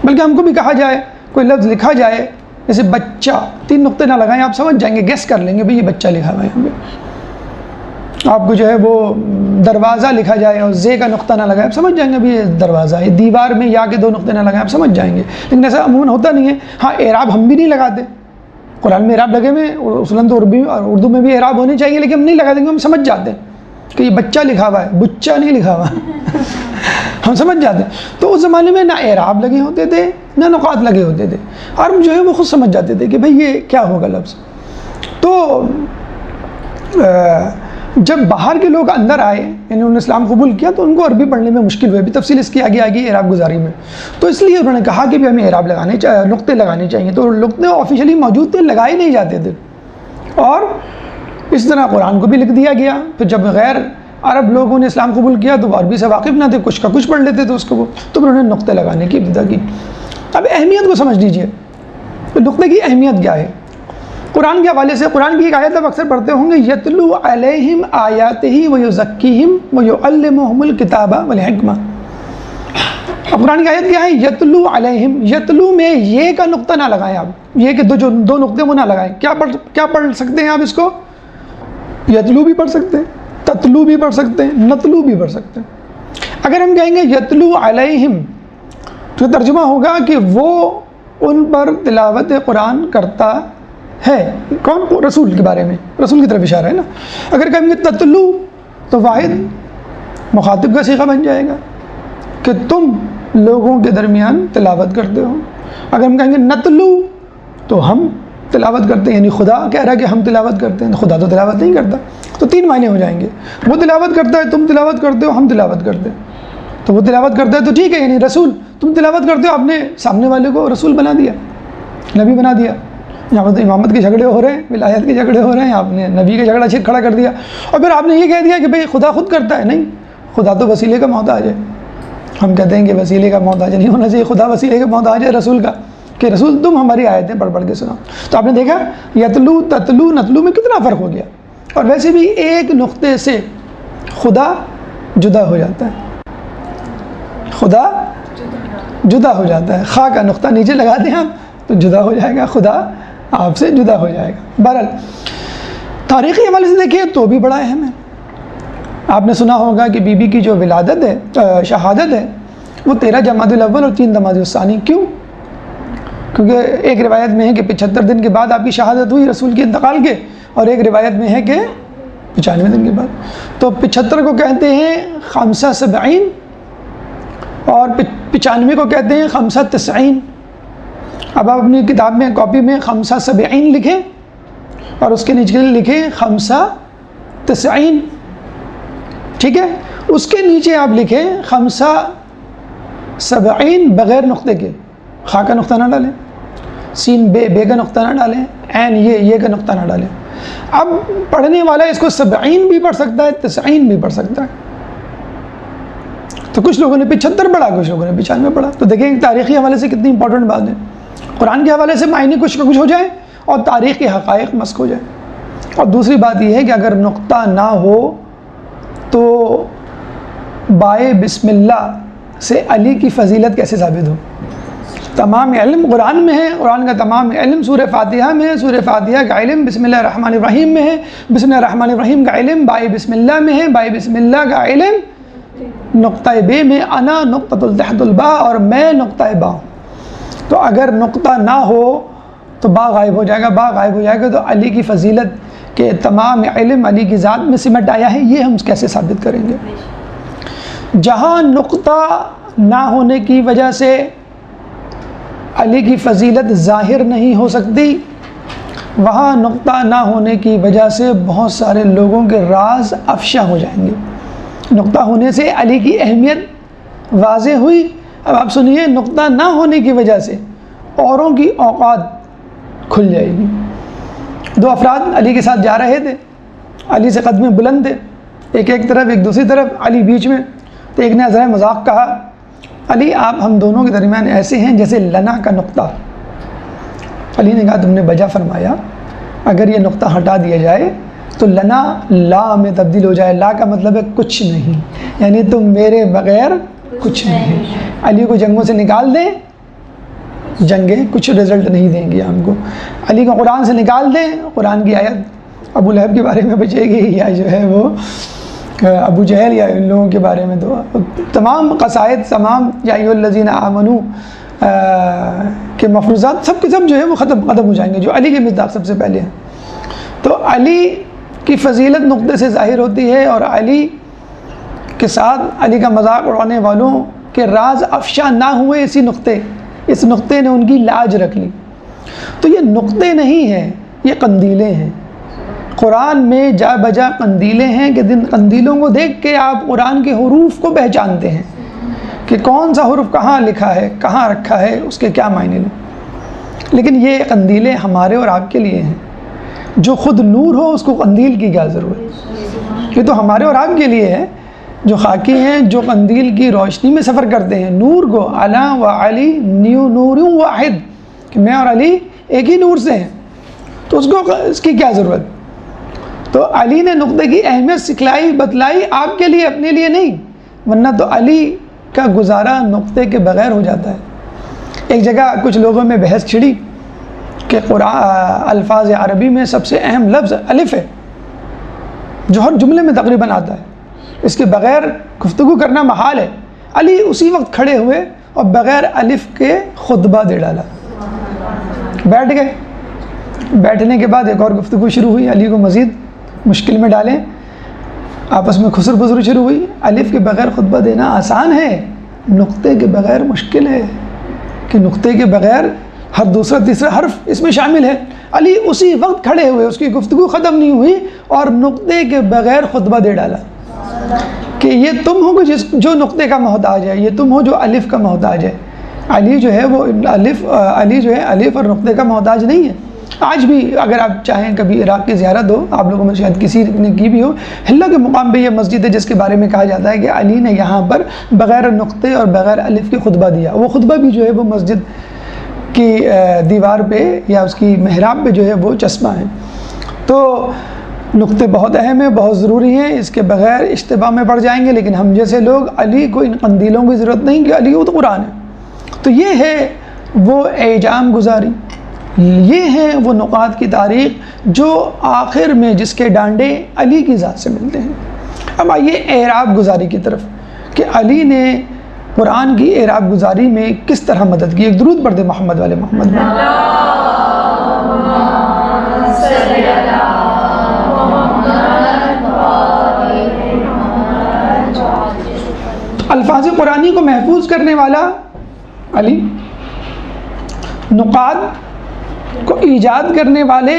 بلکہ ہم کو بھی کہا جائے، کوئی لفظ لکھا جائے جیسے بچہ، 3 نقطے نہ لگائیں، آپ سمجھ جائیں گے، گیس کر لیں گے بھئی یہ بچہ لکھا ہوا ہے یہاں پہ۔ آپ کو جو ہے وہ دروازہ لکھا جائے اور زے کا نقطہ نہ لگائے، آپ سمجھ جائیں گے بھئی یہ دروازہ ہے۔ دیوار میں یا کے 2 نقطے نہ لگائیں، آپ سمجھ جائیں گے، لیکن ایسا عموماً ہوتا نہیں ہے۔ ہاں، اعراب ہم بھی نہیں لگاتے، قرآن میں اعراب لگے ہوئے، اصولاً تو اردو میں بھی اعراب ہونے چاہیے، لیکن ہم نہیں لگا دیں گے، ہم سمجھ جاتے ہیں کہ یہ بچہ لکھا ہوا ہے، بچہ نہیں لکھا ہوا ہم سمجھ جاتے ہیں۔ تو اس زمانے میں نہ اعراب لگے ہوتے تھے نہ نقاط لگے ہوتے تھے، اور جو ہے وہ خود سمجھ جاتے تھے کہ بھئی یہ کیا ہوگا لفظ۔ تو جب باہر کے لوگ اندر آئے، یعنی انہوں نے اسلام قبول کیا، تو ان کو عربی پڑھنے میں مشکل ہوئی، ابھی تفصیل اس کی آگے آگے اعراب گزاری میں، تو اس لیے انہوں نے کہا کہ ہمیں اعراب لگانے چاہیے، نقطے لگانے چاہیے۔ تو نقطے آفیشلی موجود تھے، لگائے نہیں جاتے تھے، اور اس طرح قرآن کو بھی لکھ دیا گیا۔ پھر جب غیر عرب لوگوں نے اسلام قبول کیا تو وہ عربی سے واقف نہ تھے، کچھ کا کچھ پڑھ لیتے تھے اس کو، تو پھر انہوں نے نقطے لگانے کی ابتدا کی۔ اب اہمیت کو سمجھ لیجئے، نقطے کی اہمیت کیا ہے۔ قرآن کے حوالے سے قرآن کی ایک آیت آپ اکثر پڑھتے ہوں گے، یتلو علیہم آیاتہ ویزکیہم ویعلمہم الکتاب والحکمہ۔ اب قرآن کی آیت کیا ہے؟ یتلو علیہم، یتلو میں یہ کا نقطہ نہ لگائیں آپ، یہ کہ جو 2 نقطے وہ نہ لگائیں۔ کیا پڑھ سکتے ہیں آپ اس کو؟ یتلو بھی پڑھ سکتے ہیں، تتلو بھی پڑھ سکتے ہیں، نتلو بھی پڑھ سکتے ہیں۔ اگر ہم کہیں گے یتلو علیہم تو ترجمہ ہوگا کہ وہ ان پر تلاوت قرآن کرتا ہے، کون؟ رسول کے بارے میں، رسول کی طرف اشارہ ہے نا۔ اگر کہیں گے تتلو تو واحد مخاطب کا صیغہ بن جائے گا کہ تم لوگوں کے درمیان تلاوت کرتے ہو۔ اگر ہم کہیں گے نتلو تو ہم تلاوت کرتے ہیں، یعنی خدا کہہ رہا ہے کہ ہم تلاوت کرتے ہیں، خدا تو تلاوت نہیں کرتا، تو 3 معنی ہو جائیں گے۔ وہ تلاوت کرتا ہے، تم تلاوت کرتے ہو، ہم تلاوت کرتے ہیں۔ تو وہ تلاوت کرتا ہے تو ٹھیک ہے، یعنی رسول، تم تلاوت کرتے ہو، آپ نے سامنے والے کو رسول بنا دیا، نبی بنا دیا۔ یہاں پر تو امامت کے جھگڑے ہو رہے ہیں، ولایت کے جھگڑے ہو رہے ہیں، آپ نے نبی کا جھگڑا کھڑا کر دیا، اور پھر آپ نے یہ کہہ دیا کہ بھئی خدا خود کرتا ہے۔ نہیں، خدا تو وسیلے کا محتاج ہے۔ ہم کہتے ہیں کہ وسیلے کا محتاج نہیں ہونا چاہیے، خدا وسیلے کا محتاج ہے رسول کا، کہ رسول تم ہماری آیتیں پڑھ پڑھ کے سناؤ۔ تو آپ نے دیکھا یتلو، تتلو، نتلو میں کتنا فرق ہو گیا۔ اور ویسے بھی ایک نقطے سے خدا جدا ہو جاتا ہے، خدا جدا ہو جاتا ہے، خواہ کا نقطہ نیچے لگا دیں آپ تو جدا ہو جائے گا، خدا آپ سے جدا ہو جائے گا۔ بہرحال تاریخی حوالے سے دیکھیں تو بھی بڑا اہم ہے۔ آپ نے سنا ہوگا کہ بی بی کی جو ولادت ہے، شہادت ہے، وہ 13 جمادی الاول اور 3 جمادی الثانی۔ کیوں؟ کیونکہ ایک روایت میں ہے کہ 75 دن کے بعد آپ کی شہادت ہوئی رسول کے انتقال کے، اور ایک روایت میں ہے کہ 95 دن کے بعد۔ تو 75 کو کہتے ہیں 75، اور 95 کو کہتے ہیں خمسہ تسعین. اب آپ اپنی کتاب میں کاپی میں خمسہ سبعین لکھیں اور اس کے نیچے لکھیں خمسہ تسعین. ٹھیک ہے, اس کے نیچے آپ لکھیں خمسہ سبعین بغیر نقطے کے, خا کا نقطہ نہ ڈالیں, سین بے کا نقطہ نہ ڈالیں, عین یہ کا نقطہ نہ ڈالیں. اب پڑھنے والا اس کو سبعین بھی پڑھ سکتا ہے, تسعین بھی پڑھ سکتا ہے. تو کچھ لوگوں نے 75 پڑھا, کچھ لوگوں نے 95 پڑھا. تو دیکھیں تاریخی حوالے سے کتنی امپورٹنٹ بات ہے. قرآن کے حوالے سے معنی کچھ کا کچھ ہو جائے اور تاریخ کے حقائق مسک ہو جائے. اور دوسری بات یہ ہے کہ اگر نقطہ نہ ہو تو بائے بسم اللہ سے علی کی فضیلت کیسے ثابت ہو؟ تمام علم قرآن میں ہے, قرآن کا تمام علم سورہ فاتحہ میں ہے, سورہ فاتحہ کا علم بسم اللہ الرحمن الرحیم میں ہے, بسم اللہ الرحمن الرحیم کا علم بائے بسم اللہ میں ہے, بائے بسم اللہ کا علم نقطہ بے میں, انا نقطۃ تحت الباء, اور میں نقطہ با. تو اگر نقطہ نہ ہو تو با غائب ہو جائے گا, با غائب ہو جائے گا, تو علی کی فضیلت کے تمام علم علی کی ذات میں سمٹ آیا ہے, یہ ہم کیسے ثابت کریں گے؟ جہاں نقطہ نہ ہونے کی وجہ سے علی کی فضیلت ظاہر نہیں ہو سکتی, وہاں نقطہ نہ ہونے کی وجہ سے بہت سارے لوگوں کے راز افشا ہو جائیں گے. نقطہ ہونے سے علی کی اہمیت واضح ہوئی. اب آپ سنیے, نقطہ نہ ہونے کی وجہ سے اوروں کی اوقات کھل جائے گی. دو افراد علی کے ساتھ جا رہے تھے, علی سے قدمیں بلند تھے, ایک طرف ایک دوسری طرف, علی بیچ میں. تو ایک نے ذرا مذاق کہا, علی آپ ہم دونوں کے درمیان ایسے ہیں جیسے لنا کا نقطہ. علی نے کہا تم نے بجا فرمایا, اگر یہ نقطہ ہٹا دیا جائے تو لنا لا میں تبدیل ہو جائے. لا کا مطلب ہے کچھ نہیں, یعنی تم میرے بغیر کچھ نہیں. علی کو جنگوں سے نکال دیں, جنگیں کچھ رزلٹ نہیں دیں گی ہم کو. علی کو قرآن سے نکال دیں, قرآن کی آیت ابو لہب کے بارے میں بچے گی, یا جو ہے وہ ابو جہل یا ان لوگوں کے بارے میں. تو تمام قصائد, تمام یا ایھا الذین آمنوا کے مفروضات سب کے سب جو ہے وہ ختم ہو جائیں گے, جو علی کے مصداق سب سے پہلے ہیں. تو علی کی فضیلت نقطے سے ظاہر ہوتی ہے, اور علی کے ساتھ علی کا مذاق اڑانے والوں کے راز افشا نہ ہوئے اس نقطے نے ان کی لاج رکھ لی. تو یہ نقطے نہیں ہیں, یہ قندیلیں ہیں. قرآن میں جا بجا قندیلیں ہیں کہ جن قندیلوں کو دیکھ کے آپ قرآن کے حروف کو پہچانتے ہیں کہ کون سا حرف کہاں لکھا ہے, کہاں رکھا ہے, اس کے کیا معنی لیں. لیکن یہ قندیلیں ہمارے اور آپ کے لیے ہیں. جو خود نور ہو اس کو قندیل کی کیا ضرورت؟ یہ تو ہمارے اور آپ کے لیے ہے جو خاکی ہیں, جو قندیل کی روشنی میں سفر کرتے ہیں. نور کو علا و علی نور واحد, کہ میں اور علی ایک ہی نور سے ہیں, تو اس کی کیا ضرورت؟ تو علی نے نقطے کی اہمیت سکھلائی, بتلائی, آپ کے لیے, اپنے لیے نہیں, ورنہ تو علی کا گزارا نقطے کے بغیر ہو جاتا ہے. ایک جگہ کچھ لوگوں میں بحث چھڑی کہ الفاظ عربی میں سب سے اہم لفظ الف ہے, جو ہر جملے میں تقریباً آتا ہے, اس کے بغیر گفتگو کرنا محال ہے. علی اسی وقت کھڑے ہوئے اور بغیر الف کے خطبہ دے ڈالا, بیٹھ گئے. بیٹھنے کے بعد ایک اور گفتگو شروع ہوئی, علی کو مزید مشکل میں ڈالیں, آپس میں خسر بسر شروع ہوئی. الف کے بغیر خطبہ دینا آسان ہے, نقطے کے بغیر مشکل ہے, کہ نقطے کے بغیر ہر دوسرا تیسرا حرف اس میں شامل ہے. علی اسی وقت کھڑے ہوئے, اس کی گفتگو ختم نہیں ہوئی اور نقطے کے بغیر خطبہ دے ڈالا کہ یہ تم ہو جو نقطے کا محتاج ہے, یہ تم ہو جو الف کا محتاج ہے. علی جو ہے وہ علی جو ہے الف اور نقطے کا محتاج نہیں ہے. آج بھی اگر آپ چاہیں کبھی عراق کی زیارت ہو, آپ لوگوں میں شاید کسی نے کی بھی ہو, حلہ کے مقام پہ یہ مسجد ہے جس کے بارے میں کہا جاتا ہے کہ علی نے یہاں پر بغیر نقطے اور بغیر الف کے خطبہ دیا. وہ خطبہ بھی جو ہے وہ مسجد کی دیوار پہ یا اس کی محراب پہ جو ہے وہ چسپاں ہے. تو نقطے بہت اہم ہیں, بہت ضروری ہیں, اس کے بغیر اشتباہ میں پڑ جائیں گے. لیکن ہم جیسے لوگ, علی کو ان قندیلوں کی ضرورت نہیں کہ علی وہ تو قرآن ہے. تو یہ ہے وہ اعجام گزاری, یہ ہیں وہ نقاط کی تاریخ جو آخر میں جس کے ڈانڈے علی کی ذات سے ملتے ہیں. اب آئیے اعراب گزاری کی طرف کہ علی نے قرآن کی اعراب گزاری میں کس طرح مدد کی. ایک درود پڑھ دے محمد والے محمد میں. الفاظ قرآنی کو محفوظ کرنے والا علی، نقاد کو ایجاد کرنے والے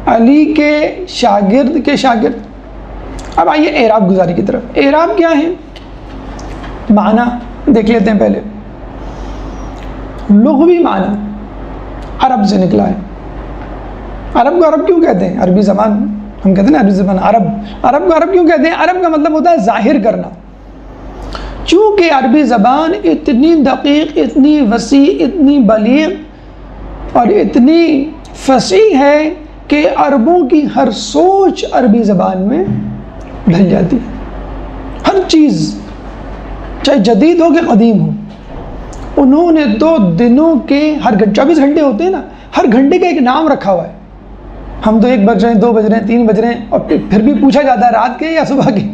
علی کے شاگرد اب آئیے اعراب گزاری کی طرف۔ اعراب کیا ہے؟ معنی دیکھ لیتے ہیں پہلے۔ لغوی معنی عرب سے نکلا ہے۔ عرب کو عرب کیوں کہتے ہیں؟ عربی زبان ہم کہتے ہیں نا، عربی زبان عرب کو عرب کیوں کہتے ہیں؟ عرب کا مطلب ہوتا ہے ظاہر کرنا۔ چونکہ عربی زبان اتنی دقیق، اتنی وسیع، اتنی بلیغ اور اتنی فصیح ہے کہ عربوں کی ہر سوچ عربی زبان میں ڈھل جاتی ہے۔ ہر چیز چاہے جدید ہو کہ قدیم ہو، انہوں نے تو دنوں کے 24 گھنٹے ہوتے ہیں نا، ہر گھنٹے کا ایک نام رکھا ہوا ہے۔ ہم تو 1 بج رہے ہیں، 2 بج رہے ہیں، 3 بج رہے ہیں، اور پھر بھی پوچھا جاتا ہے رات کے یا صبح کے۔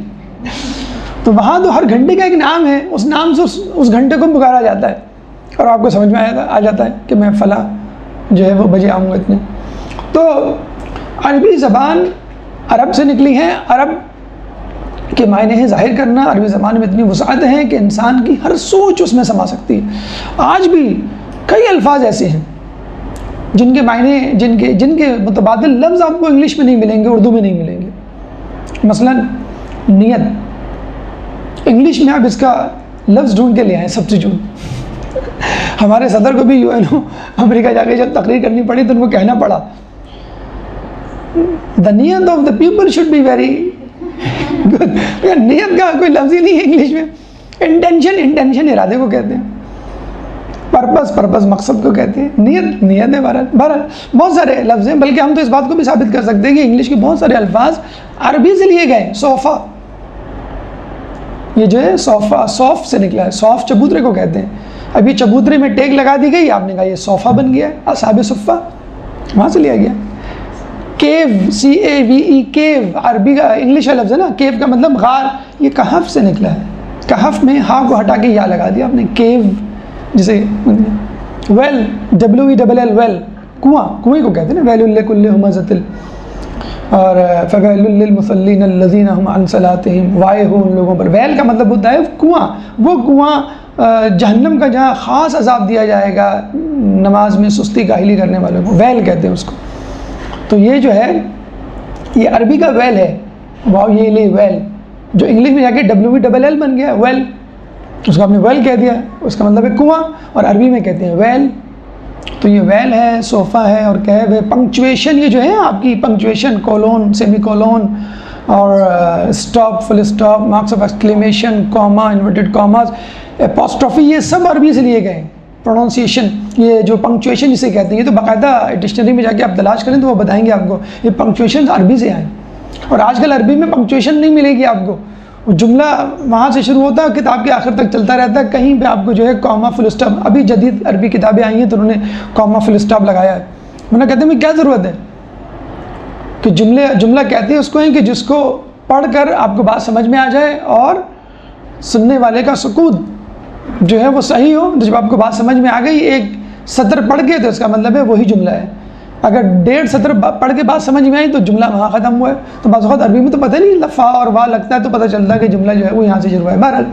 تو وہاں تو ہر گھنٹے کا ایک نام ہے، اس نام سے اس گھنٹے کو پکارا جاتا ہے، اور آپ کو سمجھ میں آ جاتا ہے کہ میں فلاں جو ہے وہ بجے آؤں گا اتنے۔ تو عربی زبان عرب سے نکلی ہے۔ عرب کے معنی ہیں ظاہر کرنا۔ عربی زبان میں اتنی وسعت ہے کہ انسان کی ہر سوچ اس میں سما سکتی ہے۔ آج بھی کئی الفاظ ایسے ہیں جن کے معنی جن کے متبادل لفظ آپ کو انگلش میں نہیں ملیں گے، اردو میں نہیں ملیں گے۔ مثلا نیت، انگلش میں آپ اس کا لفظ ڈھونڈ کے لے آئیں، سبسٹیٹیوٹ۔ ہمارے صدر کو بھی UN امریکہ جا کے جب تقریر کرنی پڑی تو ان کو کہنا پڑا the نیت of the people should be very good۔ نیت کا کوئی لفظ ہی نہیں ہے انگلش میں۔ انٹینشن ارادے کو کہتے ہیں، پرپس مقصد کو کہتے ہیں، نیت ہے۔ بہرحال بہت سارے لفظ ہیں، بلکہ ہم تو اس بات کو بھی ثابت کر سکتے ہیں کہ انگلش کے بہت سارے الفاظ عربی سے لیے گئے۔ صوفہ، یہ جو ہے صوفہ، صوف سے نکلا ہے۔ صوف چبوترے کو کہتے ہیں۔ اب یہ چبوترے میں ٹیک لگا دی گئی، آپ نے کہا یہ صوفہ بن گیا ہے، اصحاب صفہ، وہاں سے لیا گیا۔ کیو، CAVE، کیو عربی کا انگلش کا لفظ ہے نا، کیو کا مطلب غار، یہ کہف سے نکلا ہے۔ کہف میں ہا کو ہٹا کے یا لگا دیا آپ نے، کیو جسے ویل، WELL ویل، کنویں کو کہتے ہیں نا، ویل لکل ہمزۃ، اور فویل للمصلین الذین هم عن صلاتهم، وائے ہو ان لوگوں پر۔ ویل کا مطلب ہوتا ہے کنواں، وہ کنواں جہنم کا جہاں خاص عذاب دیا جائے گا نماز میں سستی کاہلی کرنے والوں کو، ویل کہتے ہیں اس کو۔ تو یہ جو ہے یہ عربی کا ویل ہے، واو یہ لے ویل، جو انگلش میں جا کے WELL بن گیا ویل، اس کو آپ نے ویل کہہ دیا، اس کا مطلب ہے کنواں، اور عربی میں کہتے ہیں ویل۔ تو یہ ویل ہے، صوفہ ہے، اور کہو ہے۔ پنکچویشن، یہ جو ہے آپ کی پنکچویشن، کولون، سیمی کولون، اور stop, full stop, marks of exclamation, comma, inverted commas, apostrophe, یہ سب عربی سے لیے گئے۔ پروننسیشن، یہ جو پنکچویشن جسے کہتے ہیں، یہ تو باقاعدہ ڈکشنری میں جا کے آپ تلاش کریں تو وہ بتائیں گے آپ کو، یہ پنکچویشن عربی سے آئیں۔ اور آج کل عربی میں پنکچویشن نہیں ملے گی آپ کو، وہ جملہ وہاں سے شروع ہوتا ہے کتاب کے آخر تک چلتا رہتا ہے، کہیں پہ آپ کو جو ہے کاما، فل اسٹاپ، ابھی جدید عربی کتابیں آئی ہیں تو انہوں نے کاما، فل اسٹاپ لگایا ہے۔ انہوں نے کہتے ہیں کیا ضرورت ہے کہ جملہ کہتے ہیں اس کو ہیں کہ جس کو پڑھ کر آپ کو بات سمجھ میں آ جائے اور سننے والے کا سکوت جو ہے وہ صحیح ہو۔ جب آپ کو بات سمجھ میں آ گئی ایک سطر پڑھ کے تو اس کا مطلب ہے وہی جملہ ہے۔ اگر 1.5 سطر پڑھ کے بات سمجھ میں آئی تو جملہ وہاں ختم ہوا ہے۔ تو بعض اوقات عربی میں تو پتہ نہیں، لفا اور وا لگتا ہے تو پتہ چلتا ہے کہ جملہ جو ہے وہ یہاں سے شروع ہے۔ بہرحال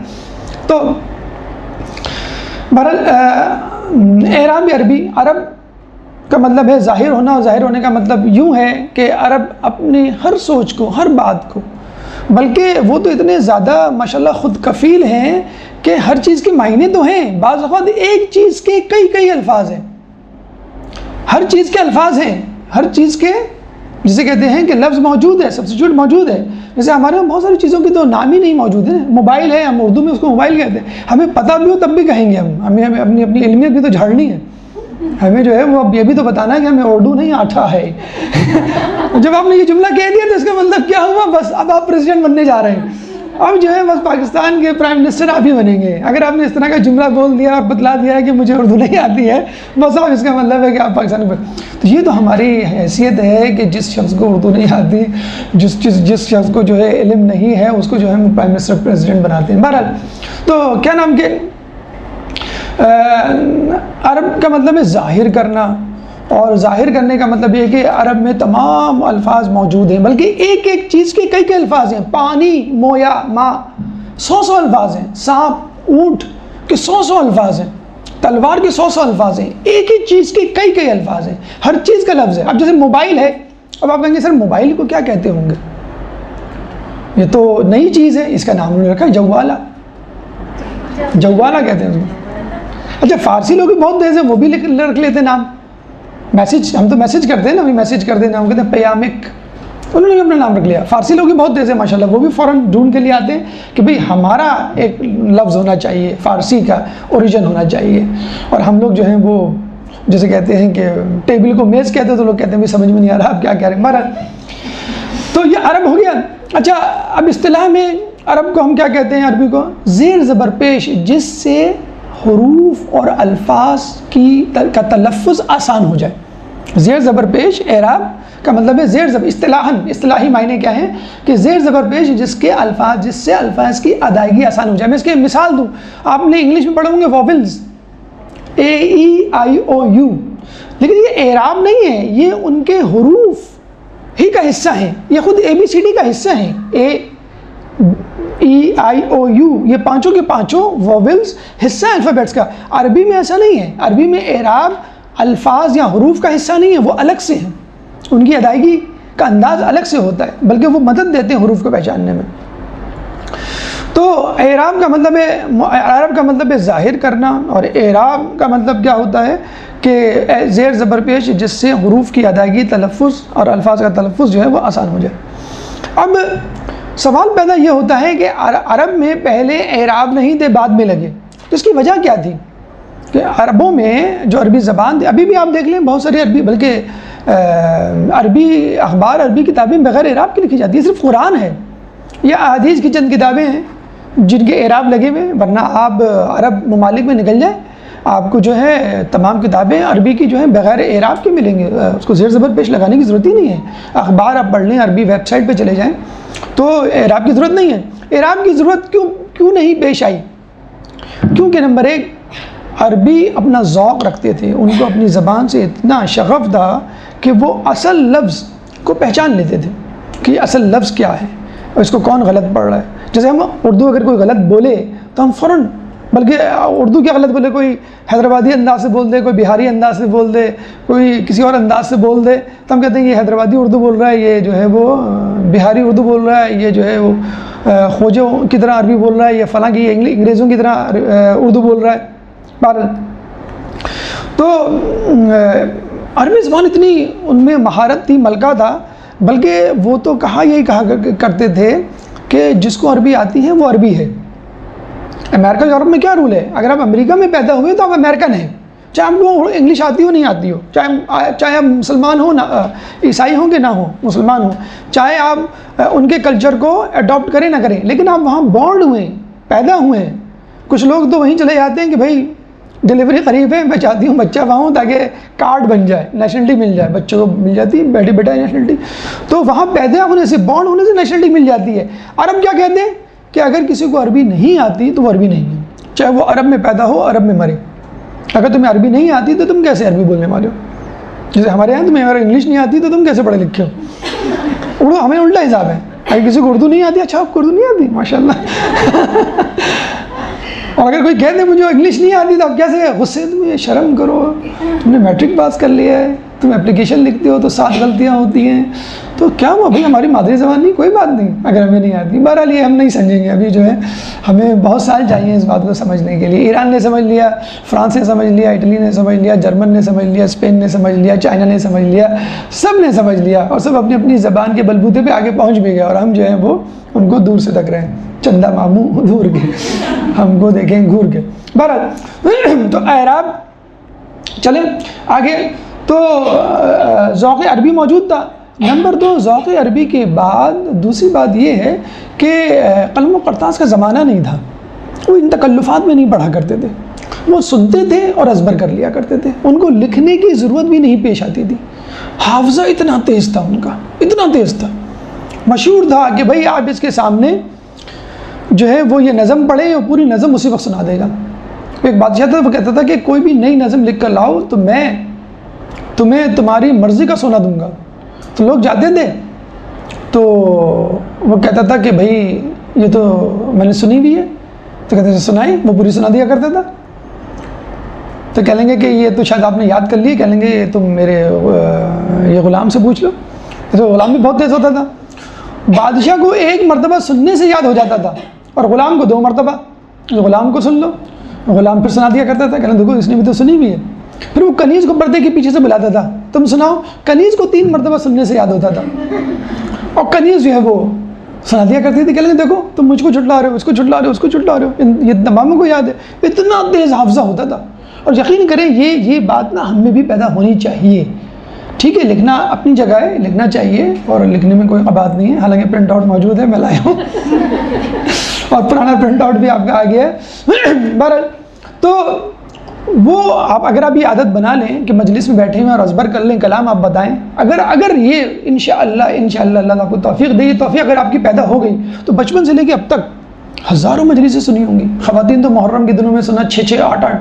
اعراب عربی، عرب کا مطلب ہے ظاہر ہونا، اور ظاہر ہونے کا مطلب یوں ہے کہ عرب اپنی ہر سوچ کو، ہر بات کو، بلکہ وہ تو اتنے زیادہ ماشاءاللہ خود کفیل ہیں کہ ہر چیز کے معنی تو ہیں، بعض اوقات ایک چیز کے کئی الفاظ ہیں، ہر چیز کے الفاظ ہیں، ہر چیز کے جسے کہتے ہیں کہ لفظ موجود ہے، سبسٹیٹیوٹ موجود ہے۔ جیسے ہمارے یہاں بہت ساری چیزوں کی تو نام ہی نہیں موجود ہے۔ موبائل ہے، ہم اردو میں اس کو موبائل کہتے ہیں، ہمیں پتہ بھی ہو تب بھی کہیں گے ہمیں اپنی علمیت بھی تو جھاڑنی ہے، ہمیں جو ہے وہ اب یہ بھی تو بتانا ہے کہ ہمیں اردو نہیں آتا ہے۔ جب آپ نے یہ جملہ کہہ دیا تو اس کا مطلب کیا ہوا؟ بس اب آپ پریزیڈنٹ بننے جا رہے ہیں، اب جو ہے بس پاکستان کے پرائم منسٹر آپ ہی بنیں گے۔ اگر آپ نے اس طرح کا جملہ بول دیا اور بتلا دیا ہے کہ مجھے اردو نہیں آتی ہے، بس اب اس کا مطلب ہے کہ آپ پاکستان میں۔ تو یہ تو ہماری حیثیت ہے کہ جس شخص کو اردو نہیں آتی، جس شخص کو جو ہے علم نہیں ہے، اس کو جو ہے ہم پرائم منسٹر پریزیڈنٹ بناتے ہیں۔ بہرحال تو کیا نام کے عرب کا مطلب ہے ظاہر کرنا، اور ظاہر کرنے کا مطلب یہ کہ عرب میں تمام الفاظ موجود ہیں، بلکہ ایک چیز کے کئی الفاظ ہیں۔ پانی، مویا، ماں، 100 الفاظ ہیں، سانپ اونٹ کے 100 الفاظ ہیں، تلوار کے 100 الفاظ ہیں، ایک ہی چیز کے کئی الفاظ ہیں، ہر چیز کا لفظ ہے. اب جیسے موبائل ہے، اب آپ کہیں گے سر موبائل کو کیا کہتے ہوں گے؟ یہ تو نئی چیز ہے، اس کا نام انہوں نے رکھا ہے جوالا. جوالا کہتے ہیں اس کو. اچھا فارسی لوگ بھی بہت تیز ہیں، وہ بھی رکھ لیتے ہیں نام. میسیج، ہم تو میسیج کرتے ہیں نا، ابھی میسیج کر دینا، ہم کہتے ہیں پیامک، انہوں نے بھی اپنا نام رکھ لیا. فارسی لوگ بھی بہت تیز ہیں ماشاءاللہ، وہ بھی فوراً ڈھونڈ کے لیے آتے ہیں کہ بھئی ہمارا ایک لفظ ہونا چاہیے، فارسی کا اوریجن ہونا چاہیے. اور ہم لوگ جو ہیں وہ جیسے کہتے ہیں کہ ٹیبل کو میز کہتے ہیں، تو لوگ کہتے ہیں بھی سمجھ میں نہیں آ رہا آپ کیا کہہ رہے ہیں. بہرحال تو یہ عرب ہو گیا. اچھا اب اصطلاح میں عرب کو ہم کیا کہتے ہیں؟ عربی کو زیر زبر پیش، جس سے حروف اور الفاظ کا تلفظ آسان ہو جائے. زیر زبر پیش اعراب کا مطلب ہے زیر زبر، اصطلاحی معنی کیا ہے کہ زیر زبر پیش جس سے الفاظ کی ادائیگی آسان ہو جائے. میں اس کی مثال دوں، آپ نے انگلش میں پڑھے ہوں گے وویلز، AEIOU، لیکن یہ اعراب نہیں ہے، یہ ان کے حروف ہی کا حصہ ہیں، یہ خود ABCD کا حصہ ہیں. AEIOU یہ پانچوں کے پانچوں وویلز حصہ ہیں الفابیٹس کا. عربی میں ایسا نہیں ہے، عربی میں اعراب الفاظ یا حروف کا حصہ نہیں ہے، وہ الگ سے ہیں، ان کی ادائیگی کا انداز الگ سے ہوتا ہے، بلکہ وہ مدد دیتے ہیں حروف کو پہچاننے میں. تو اعراب کا مطلب ہے، عرب کا مطلب ہے ظاہر کرنا، اور اعراب کا مطلب کیا ہوتا ہے کہ زیر زبر پیش جس سے حروف کی ادائیگی، تلفظ اور الفاظ کا تلفظ جو ہے وہ آسان ہو جائے. اب سوال پیدا یہ ہوتا ہے کہ عرب میں پہلے اعراب نہیں تھے، بعد میں لگے، تو اس کی وجہ کیا تھی؟ کہ عربوں میں جو عربی زبان تھی، ابھی بھی آپ دیکھ لیں بہت ساری عربی، بلکہ عربی اخبار، عربی کتابیں بغیر اعراب کی لکھی جاتی ہیں. صرف قرآن ہے یا احادیث کی چند کتابیں ہیں جن کے اعراب لگے ہوئے ہیں، ورنہ آپ عرب ممالک میں نکل جائیں، آپ کو جو ہے تمام کتابیں عربی کی جو ہیں بغیر اعراب کے ملیں گے، اس کو زیر زبر پیش لگانے کی ضرورت ہی نہیں ہے. اخبار آپ پڑھ لیں، عربی ویب سائٹ پہ چلے جائیں تو اعراب کی ضرورت نہیں ہے. اعراب کی ضرورت کیوں نہیں پیش آئی؟ کیونکہ نمبر ایک، عربی اپنا ذوق رکھتے تھے، ان کو اپنی زبان سے اتنا شغف تھا کہ وہ اصل لفظ کو پہچان لیتے تھے کہ اصل لفظ کیا ہے اور اس کو کون غلط پڑھ رہا ہے. جیسے ہم اردو اگر کوئی غلط بولے تو ہم فوراً، بلکہ اردو کیا غلط بولے، کوئی حیدرآبادی انداز سے بول دے، کوئی بہاری انداز سے بول دے، کوئی کسی اور انداز سے بول دے، تو ہم کہتے ہیں یہ حیدرآبادی اردو بول رہا ہے، یہ جو ہے وہ بہاری اردو بول رہا ہے، یہ جو ہے وہ خوجوں کی طرح عربی بول رہا ہے، یا فلاں کی انگریزوں کی طرح اردو بول رہا ہے. بہرحال تو عربی زبان اتنی ان میں مہارت تھی، ملکہ تھا، بلکہ وہ تو یہی کہا کرتے تھے کہ جس کو عربی آتی ہے وہ عربی ہے. امریکہ یورپ میں کیا رول ہے؟ اگر آپ امریکہ میں پیدا ہوئے تو آپ امریکن ہیں، چاہے آپ کو انگلش آتی ہو نہیں آتی ہو، چاہے آپ مسلمان ہوں نہ عیسائی ہوں کہ نہ ہوں، مسلمان ہوں، چاہے آپ ان کے کلچر کو اڈاپٹ کریں نہ کریں، لیکن آپ وہاں بورن ہوئے، پیدا ہوئے ہیں. کچھ لوگ تو وہیں چلے جاتے ہیں کہ بھائی ڈلیوری قریب ہے، میں چاہتی ہوں بچہ وہاں ہوں تاکہ کارڈ بن جائے، نیشنلٹی مل جائے، بچوں کو مل جاتی ہے بیٹا نیشنلٹی، تو وہاں پیدا ہونے سے، بورن ہونے سے نیشنلٹی مل جاتی ہے. عرب کیا کہتے ہیں کہ اگر کسی کو عربی نہیں آتی تو وہ عربی نہیں ہے، چاہے وہ عرب میں پیدا ہو، عرب میں مرے. اگر تمہیں عربی نہیں آتی تو تم کیسے عربی بولنے والے ہو؟ جیسے ہمارے یہاں تمہیں اگر انگلش نہیں آتی تو تم کیسے پڑھے لکھے ہو؟ اردو ہمیں الٹا حساب ہے، اگر کسی کو اردو نہیں آتی، اچھا آپ کو اردو نہیں آتی، ماشاء اللہ. اور اگر کوئی کہہ دے مجھے انگلش نہیں آتی تو آپ کیسے غصے، تم یہ شرم کرو، تم نے میٹرک پاس کر لیا ہے، تم اپلیکیشن لکھتے ہو تو 7 غلطیاں ہوتی ہیں، تو کیا ہوا بھائی، ہماری مادری زبان نہیں، کوئی بات نہیں اگر ہمیں نہیں آتی. بہرحال یہ ہم نہیں سمجھیں گے، ابھی جو ہے ہمیں بہت سال چاہیے اس بات کو سمجھنے کے لیے. ایران نے سمجھ لیا، فرانس نے سمجھ لیا، اٹلی نے سمجھ لیا، جرمن نے سمجھ لیا، اسپین نے سمجھ لیا، چائنا نے سمجھ لیا، سب نے سمجھ لیا، اور سب اپنی اپنی زبان کے بلبوتے پہ آگے پہنچ بھی گئے، اور ہم جو ہے وہ ان کو دور سے تک رہے ہیں، چندہ ماموں دور کے، ہم کو دیکھیں گھور کے. بہرحال تو اعراب، چلیں آگے. تو ذوق عربی موجود تھا. نمبر 2، ذوق عربی کے بعد دوسری بات یہ ہے کہ قلم و کرتاس کا زمانہ نہیں تھا، وہ ان تکلفات میں نہیں پڑھا کرتے تھے، وہ سنتے تھے اور ازبر کر لیا کرتے تھے، ان کو لکھنے کی ضرورت بھی نہیں پیش آتی تھی. حافظہ اتنا تیز تھا ان کا، اتنا تیز تھا، مشہور تھا کہ بھائی آپ اس کے سامنے جو ہے وہ یہ نظم پڑھیں اور پوری نظم اسی وقت سنا دے گا. ایک بادشاہ تھا، وہ کہتا تھا کہ کوئی بھی نئی نظم لکھ کر لاؤ تو میں تمہیں تمہاری مرضی کا سونا دوں گا. تو لوگ جاتے تھے تو وہ کہتا تھا کہ بھائی یہ تو میں نے سنی بھی ہے. تو کہتے ہیں سنائی. وہ پوری سنا دیا کرتا تھا. تو کہہ لیں گے کہ یہ تو شاید آپ نے یاد کر لی. کہہ لیں گے تم میرے یہ غلام سے پوچھ لو. تو غلام بھی بہت تیز ہوتا تھا. بادشاہ کو ایک مرتبہ سننے سے یاد ہو جاتا تھا اور غلام کو 2 مرتبہ. غلام کو سن لو, غلام پھر سنا دیا کرتا تھا. کہنا دیکھو اس نے بھی تو سنی بھی ہے. پھر وہ کنیز کو پردے کے پیچھے سے بلاتا تھا, تم سناؤ. کنیز کو 3 مرتبہ سننے سے یاد ہوتا تھا اور کنیز جو ہے وہ سنا دیا کرتی تھی. کہہ لیں دیکھو تم مجھ کو جھٹلا رہے ہو, اس کو جھٹلا رہے ہو, اس کو جھٹلا رہے ہو. یہ تماموں کو یاد ہے. اتنا تیز حافظہ ہوتا تھا. اور یقین کریں یہ بات نا ہم میں بھی پیدا ہونی چاہیے. ٹھیک ہے, لکھنا اپنی جگہ ہے, لکھنا چاہیے اور لکھنے میں کوئی بات نہیں ہے. حالانکہ پرنٹ آؤٹ موجود ہے, میں لایا ہوں اور پرانا پرنٹ آؤٹ بھی آپ کا آ گیا ہے. بہرحال تو وہ اگر آپ یہ عادت بنا لیں کہ مجلس میں بیٹھے ہوئے اور ازبر کر لیں کلام آپ بتائیں, اگر یہ انشاءاللہ اللہ آپ کو توفیق دے. یہ توفیق اگر آپ کی پیدا ہو گئی تو بچپن سے لے کے اب تک ہزاروں مجلسیں سنی ہوں گی. خواتین تو محرم کے دنوں میں سنا 6 8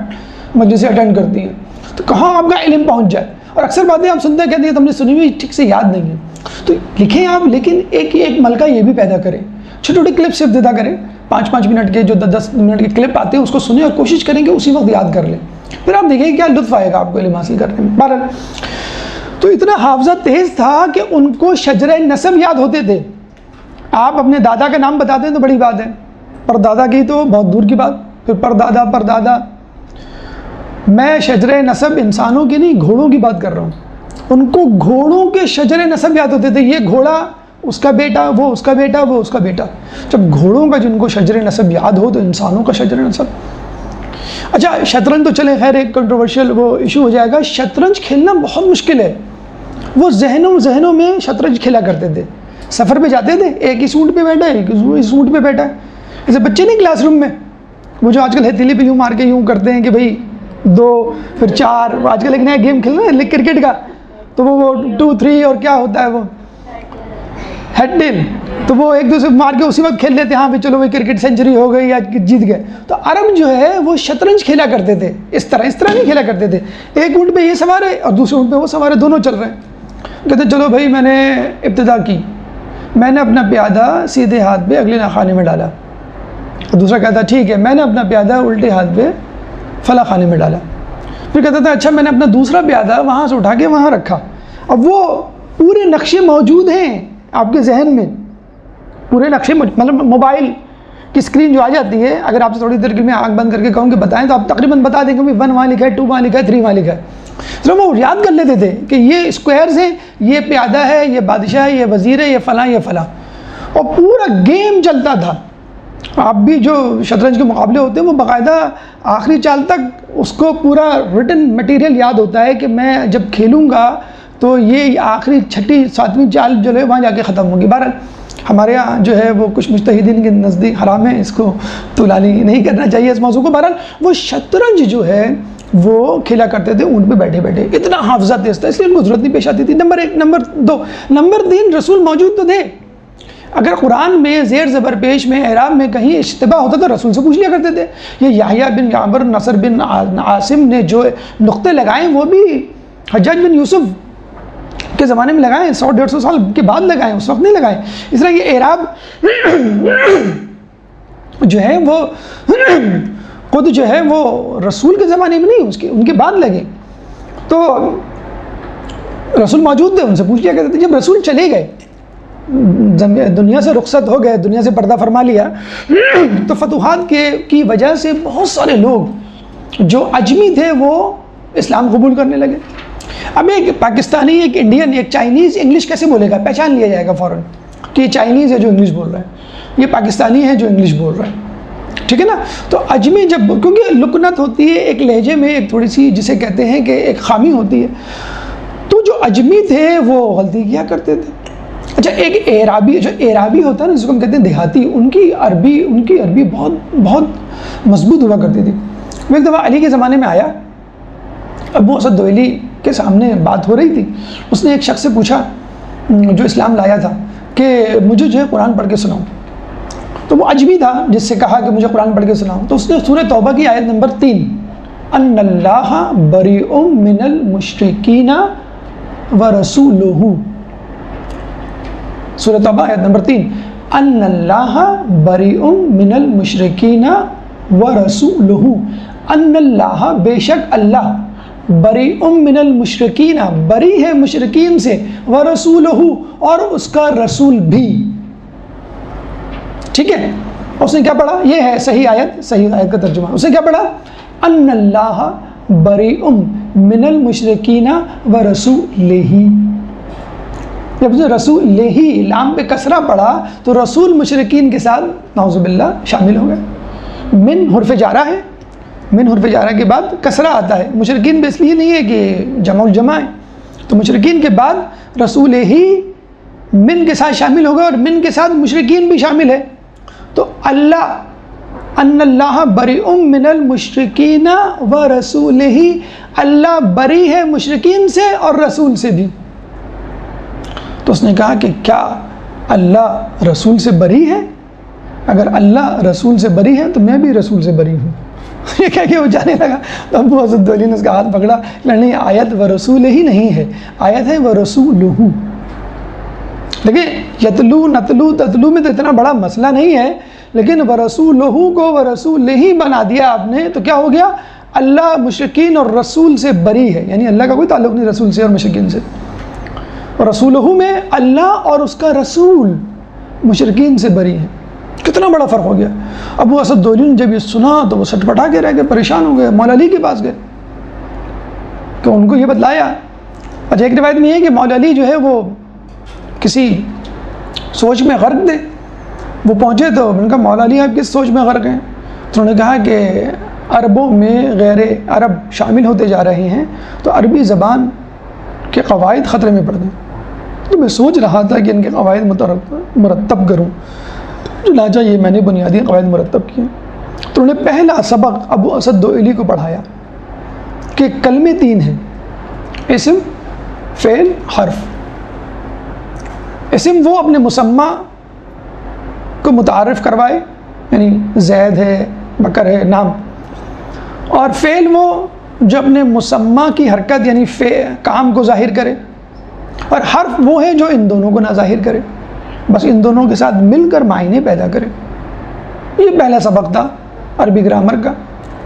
مجلسیں اٹینڈ کرتی ہیں. تو کہاں آپ کا علم پہنچ جائے. اور اکثر باتیں آپ سنتے کہتے ہیں تم نے سنی ہوئی ٹھیک سے یاد نہیں ہے. تو لکھیں آپ, لیکن ایک ملکہ یہ بھی پیدا کریں. چھوٹے چھوٹے کلپس ابتدا کریں, 5 منٹ کے جو 10 منٹ کے کلپ آتے ہیں اس کو سنیں اور کوشش کریں کہ اسی وقت یاد کر لیں. پھر آپ دیکھیں کیا لطف آئے گا آپ کو علم حاصل کرنے میں. بہرحال تو اتنا حافظہ تیز تھا کہ ان کو شجرہ نسب یاد ہوتے تھے. آپ اپنے دادا کا نام بتاتے ہیں تو بڑی بات ہے, پر دادا کی تو بہت دور کی بات. پھر پردادا. میں شجرہ نسب انسانوں کی نہیں, گھوڑوں کی بات کر رہا ہوں. ان کو گھوڑوں کے شجرہ نسب یاد ہوتے تھے. یہ گھوڑا اس کا بیٹا, وہ اس کا بیٹا, وہ اس کا بیٹا. جب گھوڑوں کا جن کو شجرہ نسب یاد ہو تو انسانوں کا شجرہ نسب. اچھا شطرنج تو چلے خیر ایک کنٹروورشل وہ ایشو ہو جائے گا. شطرنج کھیلنا بہت مشکل ہے. وہ ذہنوں میں شطرنج کھیلا کرتے تھے. سفر پہ جاتے تھے, ایک ہی سوٹ پہ بیٹھا ہے, ایک ہی سوٹ پہ بیٹھا ہے. جیسے بچے نہیں کلاس روم میں وہ جو آج کل ہتھیلی پہ یوں مار کے یوں کرتے ہیں کہ بھائی 2 پھر 4. آج کل ایک نیا گیم کھیل رہے ہیں کرکٹ کا, تو وہ 2 3 اور کیا ہوتا ہے وہ ہیڈ ڈل, تو وہ ایک دوسرے مار کے اسی وقت کھیل لیتے ہیں. ہاں بھائی چلو بھائی کرکٹ سینچری ہو گئی یا جیت گئے. تو عرب جو ہے وہ شطرنج کھیلا کرتے تھے. اس طرح نہیں کھیلا کرتے تھے. ایک اونٹ پہ یہ سوار ہے اور دوسرے اونٹ پہ وہ سوار ہے, دونوں چل رہے ہیں. کہتے چلو بھائی میں نے ابتدا کی, میں نے اپنا پیادہ سیدھے ہاتھ پہ اگلے خانے میں ڈالا. دوسرا کہتا ٹھیک ہے میں نے اپنا پیادہ الٹے ہاتھ پہ فلاں خانے میں ڈالا. پھر کہتا تھا اچھا میں نے اپنا دوسرا پیادہ وہاں سے اٹھا کے وہاں رکھا. اب وہ پورے نقشے موجود ہیں آپ کے ذہن میں, پورے نقشے. مطلب موبائل کی اسکرین جو آ جاتی ہے, اگر آپ سے تھوڑی دیر کے میں آنکھ بند کر کے کہوں کہ بتائیں تو آپ تقریباً بتا دیں کہ 1 وہاں لکھا ہے, 2 وہاں لکھا ہے, 3 وہاں لکھا ہے. تو وہ یاد کر لیتے تھے کہ یہ اسکوائرز ہیں, یہ پیادہ ہے, یہ بادشاہ ہے, یہ وزیر ہے, یہ فلاں یہ فلاں. اور پورا گیم چلتا تھا. آپ بھی جو شطرنج کے مقابلے ہوتے ہیں وہ باقاعدہ آخری چال تک اس کو پورا ریٹن مٹیریل یاد ہوتا ہے کہ میں جب کھیلوں گا تو یہ آخری 6 7ویں چال جو ہے وہاں جا کے ختم ہوگی. بہرحال ہمارے یہاں جو ہے وہ کچھ مجتہدین کے نزدیک حرام ہے, اس کو طولانی نہیں کرنا چاہیے اس موضوع کو. بہرحال وہ شطرنج جو ہے وہ کھیلا کرتے تھے اونٹ پہ بیٹھے بیٹھے. اتنا حافظہ تیز تھا, اس لیے ان کو ضرورت نہیں پیش آتی تھی. نمبر 1. نمبر 2, نمبر 3, رسول موجود تو تھے. اگر قرآن میں زیر زبر پیش میں اعراب میں کہیں اشتباہ ہوتا تو رسول سے پوچھ لیا کرتے تھے. یہ یحییٰ بن عمر, نصر بن عاصم نے جو نقطے لگائے وہ بھی حجاج بن یوسف کے زمانے میں لگائے, 100-150 سال کے بعد لگائے, اس وقت نہیں لگائے. اس طرح یہ اعراب جو ہے وہ خود جو ہے وہ رسول کے زمانے میں نہیں, ان کے بعد لگے. تو رسول موجود تھے, ان سے پوچھ لیا کرتے تھے. جب رسول چلے گئے, دنیا سے رخصت ہو گئے, دنیا سے پردہ فرما لیا, تو فتوحات کی وجہ سے بہت سارے لوگ جو اجمی تھے وہ اسلام قبول کرنے لگے. اب ایک پاکستانی, ایک انڈین, ایک چائنیز انگلش کیسے بولے گا؟ پہچان لیا جائے گا فوراً کہ یہ چائنیز ہے جو انگلش بول رہا ہے, یہ پاکستانی ہے جو انگلش بول رہا ہے. ٹھیک ہے نا. تو اجمی جب, کیونکہ لکنت ہوتی ہے ایک لہجے میں, ایک تھوڑی سی جسے کہتے ہیں کہ ایک خامی ہوتی ہے, تو جو اجمی تھے وہ غلطی کیا کرتے تھے. اچھا ایک اعرابی, جو اعرابی ہوتا ہے نا جس کو ہم کہتے ہیں دیہاتی, ان کی عربی بہت مضبوط ہوا کرتی تھی. میں ایک دفعہ علی کے زمانے میں آیا, ابو اسد دوئلی کے سامنے بات ہو رہی تھی. اس نے ایک شخص سے پوچھا جو اسلام لایا تھا کہ مجھے جو ہے قرآن پڑھ کے سناؤ. تو وہ اجمی تھا جس سے کہا کہ مجھے قرآن پڑھ کے سناؤ. تو اس نے سورہ توبہ کی آیت نمبر 3 ان اللہ بریء من المشرکین ورسولہ, سورہ توبہ آیت نمبر 3, ان اللہ بریء من المشرکین ورسولہ، ان اللہ بے شک اللہ بریء من المشرکین بری ہے مشرکین سے، ورسولہ اور اس کا رسول بھی. ٹھیک ہے، اس نے کیا پڑھا؟ یہ ہے صحیح آیت کا ترجمہ. اس نے کیا پڑھا؟ ان اللہ بریء من المشرکین ورسولہ. جب اسے رسولہ لام پہ کسرہ پڑھا تو رسول مشرکین کے ساتھ نعوذ باللہ شامل ہو گئے. من حرف جارہ ہے، من حرف جارہ کے بعد کسرہ آتا ہے. مشرکین بھی اس لیے نہیں ہے کہ جمع الجمع ہے، تو مشرکین کے بعد رسول ہی من کے ساتھ شامل ہوگا اور من کے ساتھ مشرکین بھی شامل ہے. تو اللہ ان اللہ بریء من المشرکین ورسولہ، اللہ بری ہے مشرکین سے اور رسول سے بھی. تو اس نے کہا کہ کیا اللہ رسول سے بری ہے؟ اگر اللہ رسول سے بری ہے تو میں بھی رسول سے بری ہوں. یہ کہہ کے وہ جانے لگا تو ابو اسد دوئلی نے اس کا ہاتھ پکڑا. نہیں، آیت ورسول ہی نہیں ہے، آیت ہے ورسولہ. دیکھیں یتلو نتلو تتلو میں تو اتنا بڑا مسئلہ نہیں ہے، لیکن ورسولہ کو ورسول ہی بنا دیا آپ نے، تو کیا ہو گیا؟ اللہ مشرکین اور رسول سے بری ہے، یعنی اللہ کا کوئی تعلق نہیں رسول سے اور مشرکین سے. رسولہ میں اللہ اور اس کا رسول مشرکین سے بری ہے. کتنا بڑا فرق ہو گیا. ابو اسد دولی نے جب یہ سنا تو وہ سٹ پٹا کے رہ گئے، پریشان ہو گئے. مولا علی کے پاس گئے کہ ان کو یہ بتلایا. اچھا، ایک روایت میں یہ ہے کہ مولا علی جو ہے وہ کسی سوچ میں غرق تھے. وہ پہنچے تو ان کا مولا علی آپ کس سوچ میں غرق ہیں؟ تو انہوں نے کہا کہ عربوں میں غیر عرب شامل ہوتے جا رہے ہیں تو عربی زبان کے قواعد خطرے میں پڑ گئے. تو میں سوچ رہا تھا کہ ان کے قواعد مرتب کروں، چنانچہ یہ میں نے بنیادی قواعد مرتب کیے. تو انہوں نے پہلا سبق ابو اسد دوئلی کو پڑھایا کہ کلمے 3 ہیں: اسم، فعل، حرف. اسم وہ اپنے مسمى کو متعارف کروائے، یعنی زید ہے، بکر ہے، نام. اور فعل وہ جو اپنے مسمى کی حرکت یعنی کام کو ظاہر کرے. اور حرف وہ ہے جو ان دونوں کو نہ ظاہر کرے، بس ان دونوں کے ساتھ مل کر معنی پیدا کرے. یہ پہلا سبق تھا عربی گرامر کا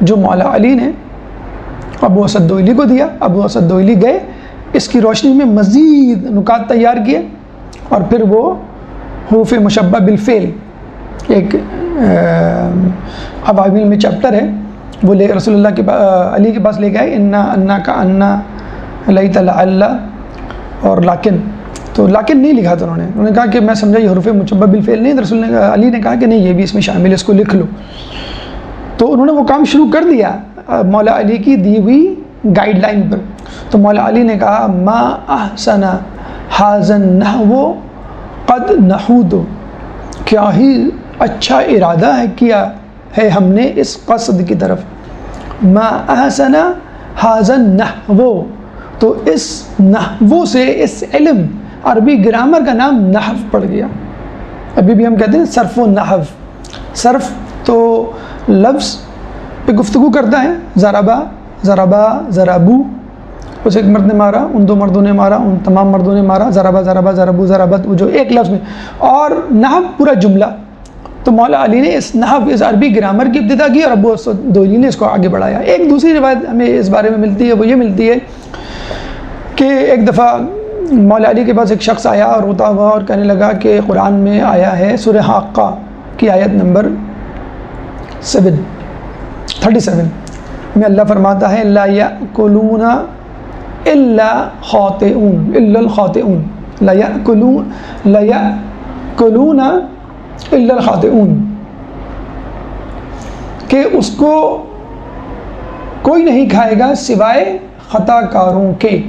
جو مولا علی نے ابو اسد دوئلی کو دیا. ابو اسد دوئلی گئے، اس کی روشنی میں مزید نکات تیار کیے، اور پھر وہ حروف مشبہ بالفعل ایک عوامل میں چیپٹر ہے، وہ لے رسول اللہ کے علی کے پاس لے گئے. انا کا انا لیت اللہ اور لاکن. تو لاکن نہیں لکھا تھا انہوں نے کہا کہ میں سمجھا یہ حروف مشبہ بالفعل نہیں. رسول علی نے کہا کہ نہیں، یہ بھی اس میں شامل ہے، اس کو لکھ لو. تو انہوں نے وہ کام شروع کر دیا مولا علی کی دی ہوئی گائیڈ لائن پر. تو مولا علی نے کہا ما احسن ھذا النحو قد نحود، کیا ہی اچھا ارادہ ہے کیا ہے ہم نے اس قصد کی طرف. ما احسن ھذا النحو، تو اس نحو سے اس علم عربی گرامر کا نام نحو پڑ گیا. ابھی بھی ہم کہتے ہیں صرف و نحو. صرف تو لفظ پہ گفتگو کرتا ہے، ضربا، ضربا، ضربو، اس ایک مرد نے مارا، ان 2 مردوں نے مارا، ان تمام مردوں نے مارا، ضربا، ضربا، ضربو، ضربت، وہ جو ایک لفظ میں. اور نحو پورا جملہ. تو مولا علی نے اس نحو، اس عربی گرامر کی ابتدا کی اور ابو اسد دوئلی نے اس کو آگے بڑھایا. ایک دوسری روایت ہمیں اس بارے میں ملتی ہے، وہ یہ ملتی ہے کہ ایک دفعہ مولا علی کے پاس ایک شخص آیا اور روتا ہوا اور کہنے لگا کہ قرآن میں آیا ہے سورہ حاقہ کی آیت نمبر 37 میں اللہ فرماتا ہے لا یأکلون الا خاطئون، الا الخاطئون، لا یأکلون الا الخاطئون، کہ اس کو کوئی نہیں کھائے گا سوائے خطا کاروں کے.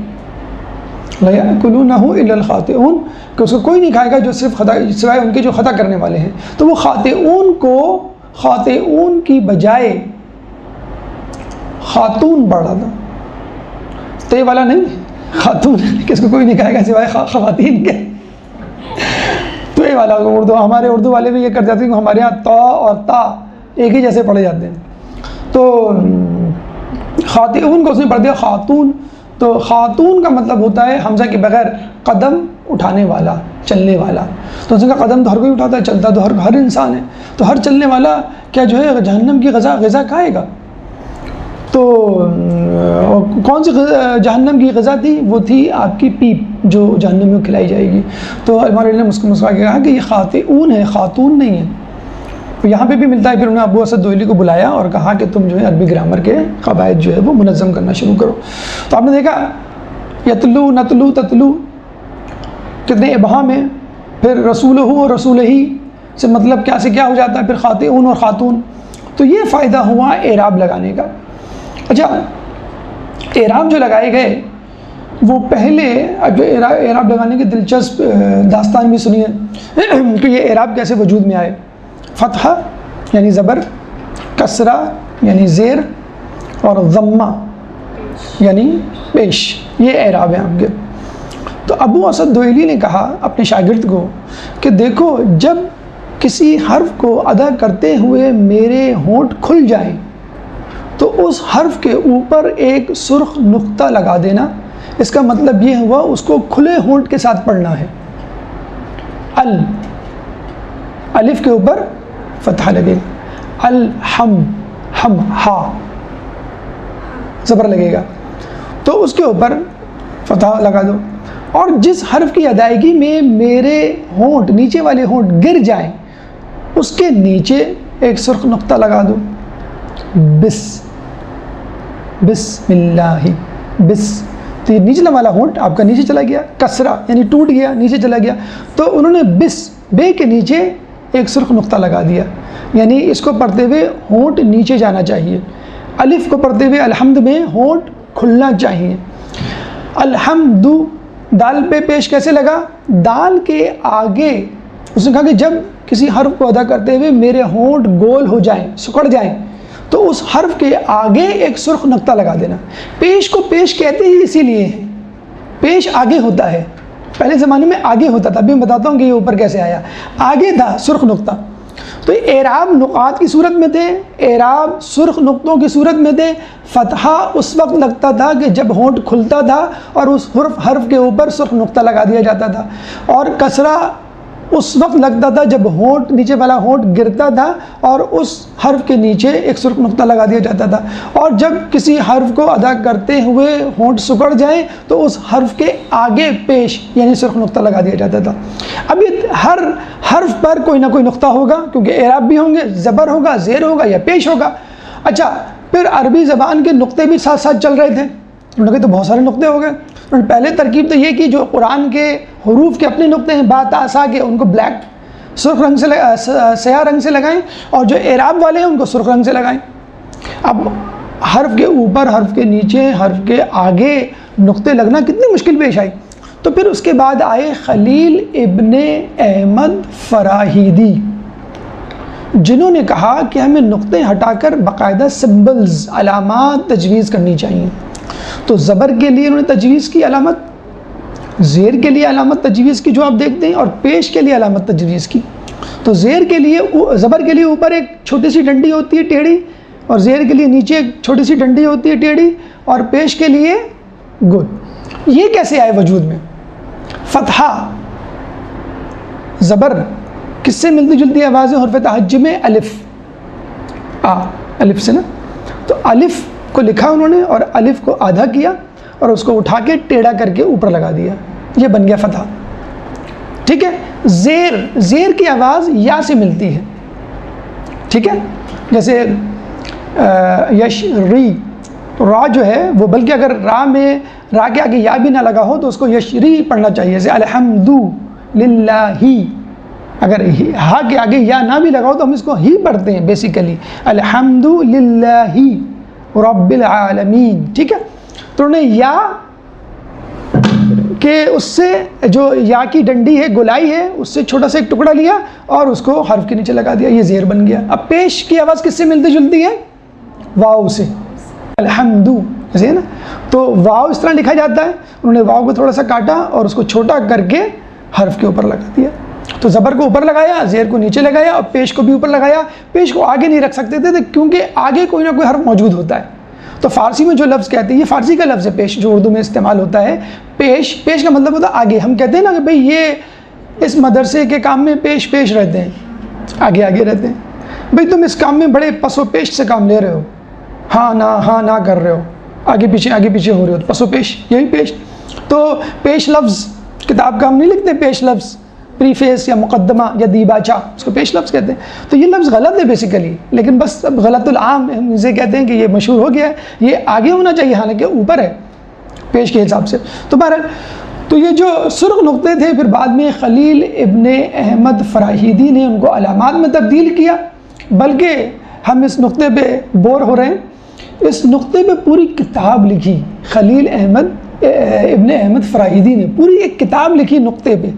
لا یأکلونہ الا الخاطئون، کہ اس کو کوئی نہیں کھائے گا جو صرف سوائے ان کے جو خطا کرنے والے ہیں. تو وہ خاطئون کو خاطئون کی بجائے خاتون پڑھا تھا، تے والا نہیں، خاتون، کہ اس کو کوئی نہیں کھائے گا سوائے خواتین کے. تو یہ والا اردو، ہمارے اردو والے بھی یہ کر جاتے ہیں کہ ہمارے یہاں تا اور تا ایک ہی جیسے پڑھے جاتے ہیں. تو خاطئون کو اس نے پڑھ دیا خاتون. تو خاتون کا مطلب ہوتا ہے حمزہ کے بغیر قدم اٹھانے والا، چلنے والا. تو اس کا قدم تو ہر کوئی اٹھاتا ہے، چلتا تو ہر انسان ہے. تو ہر چلنے والا کیا جو ہے جہنم کی غذا کھائے گا؟ تو کون سی جہنم کی غذا تھی؟ وہ تھی آپ کی پیپ جو جہنم میں کھلائی جائے گی. تو ہمارے نے مسکرا کے کہا کہ یہ خاطئون ہے، خاتون نہیں ہے. یہاں پہ بھی ملتا ہے. پھر انہوں نے ابو اسد دوئلی کو بلایا اور کہا کہ تم جو ہے عربی گرامر کے قواعد جو ہے وہ منظم کرنا شروع کرو. تو آپ نے دیکھا یتلو، نتلو، تتلو کتنے ابہام ہیں. پھر رسول اور رسول ہی سے مطلب کیا سے کیا ہو جاتا ہے، پھر خاطئون اور خاتون. تو یہ فائدہ ہوا اعراب لگانے کا. اچھا، اعراب جو لگائے گئے وہ پہلے، اب جو اعراب لگانے کی دلچسپ داستان بھی سنیے کہ یہ اعراب کیسے وجود میں آئے. فتحہ یعنی زبر، کسرہ یعنی زیر، اور ضمہ یعنی پیش، یہ اعراب ہیں آپ کے. تو ابو اسد دوئلی نے کہا اپنے شاگرد کو کہ دیکھو، جب کسی حرف کو ادا کرتے ہوئے میرے ہونٹ کھل جائیں تو اس حرف کے اوپر ایک سرخ نقطہ لگا دینا. اس کا مطلب یہ ہوا اس کو کھلے ہونٹ کے ساتھ پڑھنا ہے. الف کے اوپر فتحہ لگے گا. ہم ہا زبر لگے گا تو اس کے اوپر فتحہ لگا دو. اور جس حرف کی ادائیگی میں میرے ہونٹ، نیچے والے ہونٹ گر جائیں، اس کے نیچے ایک سرخ نقطہ لگا دو. بسم اللہ، بس. تو یہ نیچے والا ہونٹ آپ کا نیچے چلا گیا. کسرہ یعنی ٹوٹ گیا، نیچے چلا گیا. تو انہوں نے بے کے نیچے ایک سرخ نقطہ لگا دیا، یعنی اس کو پڑھتے ہوئے ہونٹ نیچے جانا چاہیے. الف کو پڑھتے ہوئے الحمد میں ہونٹ کھلنا چاہیے. الحمد دال پہ پیش کیسے لگا؟ دال کے آگے اس نے کہا کہ جب کسی حرف کو ادا کرتے ہوئے میرے ہونٹ گول ہو جائیں، سکڑ جائیں، تو اس حرف کے آگے ایک سرخ نقطہ لگا دینا. پیش کو پیش کہتے ہی اسی لیے ہیں، پیش آگے ہوتا ہے. پہلے زمانے میں آگے ہوتا تھا، ابھی میں بتاتا ہوں کہ یہ اوپر کیسے آیا. آگے تھا سرخ نقطہ. تو اعراب نقاط کی صورت میں تھے، اعراب سرخ نقطوں کی صورت میں تھے. فتحہ اس وقت لگتا تھا کہ جب ہونٹ کھلتا تھا اور اس حرف کے اوپر سرخ نقطہ لگا دیا جاتا تھا. اور کسرہ اس وقت لگتا تھا جب ہونٹ، نیچے والا ہونٹ گرتا تھا اور اس حرف کے نیچے ایک سرخ نقطہ لگا دیا جاتا تھا. اور جب کسی حرف کو ادا کرتے ہوئے ہونٹ سکڑ جائیں تو اس حرف کے آگے پیش یعنی سرخ نقطہ لگا دیا جاتا تھا. اب یہ ہر حرف پر کوئی نہ کوئی نقطہ ہوگا، کیونکہ اعراب بھی ہوں گے، زبر ہوگا، زیر ہوگا یا پیش ہوگا. اچھا، پھر عربی زبان کے نقطے بھی ساتھ ساتھ چل رہے تھے. انہوں نے کہا تو بہت سارے نقطے ہو گئے. پہلے ترکیب تو یہ کہ جو قرآن کے حروف کے اپنے نقطے ہیں، با تا سا کے، ان کو بلیک سرخ رنگ سے سیاہ رنگ سے لگائیں، اور جو اعراب والے ہیں ان کو سرخ رنگ سے لگائیں. اب حرف کے اوپر، حرف کے نیچے، حرف کے آگے نقطے لگنا کتنی مشکل پیش آئی. تو پھر اس کے بعد آئے خلیل ابن احمد فراہیدی، جنہوں نے کہا کہ ہمیں نقطے ہٹا کر باقاعدہ سمبلز، علامات تجویز کرنی چاہیے. تو زبر کے لیے انہوں نے تجویز کی علامت، زیر کے لیے علامت تجویز کی جو آپ دیکھتے ہیں، اور پیش کے لیے علامت تجویز کی. تو زیر کے لیے، زبر کے لیے اوپر ایک چھوٹی سی ڈنڈی ہوتی ہے ٹیڑھی، اور زیر کے لیے نیچے ایک چھوٹی سی ڈنڈی ہوتی ہے ٹیڑھی، اور پیش کے لیے گول. یہ کیسے آئے وجود میں؟ فتحہ، زبر، کس سے ملتی جلتی آوازیں؟ حرف تحجی میں الف، الف سے نا. تو الف کو لکھا انہوں نے اور الف کو آدھا کیا اور اس کو اٹھا کے ٹیڑھا کر کے اوپر لگا دیا، یہ بن گیا فتحہ. ٹھیک ہے. زیر کی آواز یا سے ملتی ہے. ٹھیک ہے، جیسے یشری، را جو ہے وہ، بلکہ اگر را کے آگے یا بھی نہ لگا ہو تو اس کو یشری پڑھنا چاہیے. جیسے الحمد للہ، اگر ہا کے آگے یا نہ بھی لگا ہو تو ہم اس کو ہی پڑھتے ہیں بیسیکلی، الحمد للہ رب العالمین. ٹھیک ہے. تو انہوں نے یا کہ اس سے جو یا کی ڈنڈی ہے، گولائی ہے، اس سے چھوٹا سا ایک ٹکڑا لیا اور اس کو حرف کے نیچے لگا دیا، یہ زیر بن گیا. اب پیش کی آواز کس سے ملتی جلتی ہے؟ واو سے، الحمد جیسے ہے نا. تو واو اس طرح لکھا جاتا ہے. انہوں نے واو کو تھوڑا سا کاٹا اور اس کو چھوٹا کر کے حرف کے اوپر لگا دیا. تو زبر کو اوپر لگایا، زیر کو نیچے لگایا، اور پیش کو بھی اوپر لگایا. پیش کو آگے نہیں رکھ سکتے تھے کیونکہ آگے کوئی نہ کوئی حرف موجود ہوتا ہے. تو فارسی میں جو لفظ کہتے ہیں، یہ فارسی کا لفظ ہے پیش، جو اردو میں استعمال ہوتا ہے. پیش کا مطلب ہوتا ہے آگے. ہم کہتے ہیں نا کہ بھئی یہ اس مدرسے کے کام میں پیش رہتے ہیں، آگے رہتے ہیں. بھئی تم اس کام میں بڑے پس و پیش سے کام لے رہے ہو، ہاں نہ کر رہے ہو، آگے پیچھے ہو رہے ہو، پس و پیش، یہی پیش. تو پیش لفظ کتاب کا ہم نہیں لکھتے پیش لفظ، پریفیس یا مقدمہ یا دیباچہ، اس کو پیش لفظ کہتے ہیں. تو یہ لفظ غلط ہے بیسیکلی، لیکن بس اب غلط العام ہم اسے کہتے ہیں کہ یہ مشہور ہو گیا ہے. یہ آگے ہونا چاہیے، حالانکہ اوپر ہے پیش کے حساب سے. تو بہرحال تو یہ جو سرخ نقطے تھے، پھر بعد میں خلیل ابن احمد فراہیدی نے ان کو علامات میں تبدیل کیا. بلکہ ہم اس نقطے پہ بور ہو رہے ہیں، اس نقطے پہ پوری کتاب لکھی خلیل ابن احمد فراہیدی نے، پوری ایک کتاب لکھی نقطے پہ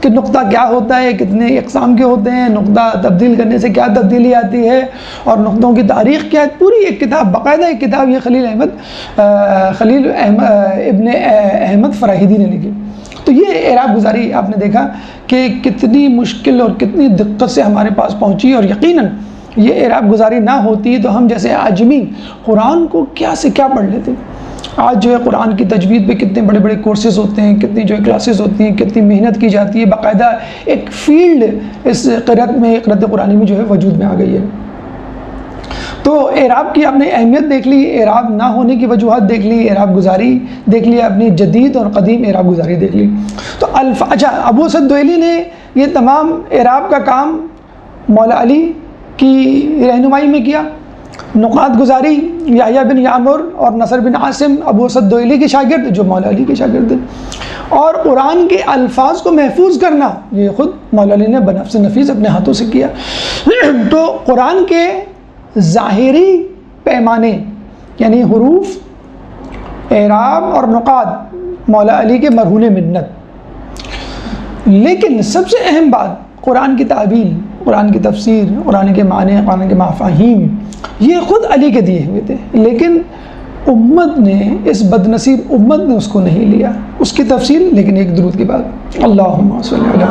کہ نقطہ کیا ہوتا ہے، کتنے اقسام کے ہوتے ہیں، نقطہ تبدیل کرنے سے کیا تبدیلی آتی ہے، اور نقطوں کی تاریخ کیا ہے. پوری ایک کتاب، باقاعدہ ایک کتاب یہ خلیل ابن احمد فراہیدی نے لکھی. تو یہ اعراب گزاری آپ نے دیکھا کہ کتنی مشکل اور کتنی دقت سے ہمارے پاس پہنچی، اور یقیناً یہ اعراب گزاری نہ ہوتی تو ہم جیسے عاجمی قرآن کو کیا سے کیا پڑھ لیتے. آج جو ہے قرآن کی تجوید پہ کتنے بڑے بڑے کورسز ہوتے ہیں، کتنی جو ہے کلاسز ہوتی ہیں، کتنی محنت کی جاتی ہے، باقاعدہ ایک فیلڈ اس قرأت قرآنی میں جو ہے وجود میں آ گئی ہے. تو اعراب کی آپ نے اہمیت دیکھ لی، اعراب نہ ہونے کی وجوہات دیکھ لی، اعراب گزاری دیکھ لی، اپنی جدید اور قدیم اعراب گزاری دیکھ لی. تو اچھا، ابو اسد دوئلی نے یہ تمام اعراب کا کام مولا علی کی رہنمائی میں کیا. نقاط گزاری یحییٰ بن یعمر اور نصر بن عاصم ابو اسد دوئلی کے شاگرد، جو مولا علی کے شاگرد تھے. اور قرآن کے الفاظ کو محفوظ کرنا یہ خود مولا علی نے بنفس نفیس اپنے ہاتھوں سے کیا. تو قرآن کے ظاہری پیمانے یعنی حروف، اعراب اور نقاط مولا علی کے مرہون منت. لیکن سب سے اہم بات قرآن کی تعبیر، قرآن کی تفسیر، قرآن کے معنی، قرآن کے مفاہیم، یہ خود علی کے دیے ہوئے تھے. لیکن امت نے، اس بدنصیب امت نے اس کو نہیں لیا، اس کی تفصیل. لیکن ایک درود کی بات، اللہم صلی علی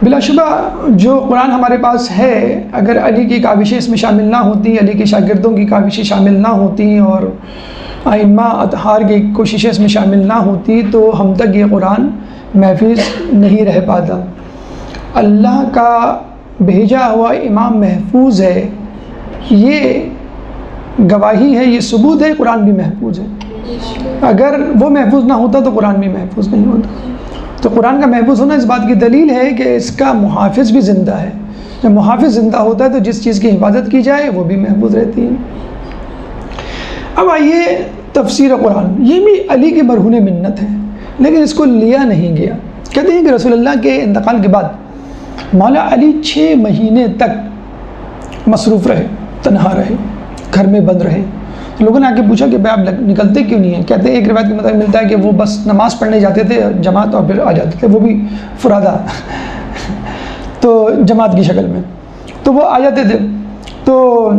بلا شبہ جو قرآن ہمارے پاس ہے، اگر علی کی کاوشیں اس میں شامل نہ ہوتی، علی کے شاگردوں کی کاوشیں شامل نہ ہوتی، اور ائمہ اطہار کی کوششیں اس میں شامل نہ ہوتی، تو ہم تک یہ قرآن محفوظ نہیں رہ پاتا. اللہ کا بھیجا ہوا امام محفوظ ہے، یہ گواہی ہے، یہ ثبوت ہے، قرآن بھی محفوظ ہے. اگر وہ محفوظ نہ ہوتا تو قرآن بھی محفوظ نہیں ہوتا. تو قرآن کا محفوظ ہونا اس بات کی دلیل ہے کہ اس کا محافظ بھی زندہ ہے. جب محافظ زندہ ہوتا ہے تو جس چیز کی حفاظت کی جائے وہ بھی محفوظ رہتی ہے. اب آئیے تفسیر قرآن، یہ بھی علی کی مرہون منت ہے، لیکن اس کو لیا نہیں گیا. کہتے ہیں کہ رسول اللہ کے انتقال کے بعد مولا علی 6 مہینے تک مصروف رہے، تنہا رہے، گھر میں بند رہے. لوگوں نے آ کے پوچھا کہ بھائی آپ نکلتے کیوں نہیں ہیں؟ کہتے ہیں ایک روایت کے مطابق ملتا ہے کہ وہ بس نماز پڑھنے جاتے تھے جماعت، اور پھر آ جاتے تھے، وہ بھی فرادہ تو جماعت کی شکل میں. تو وہ آ جاتے تھے تو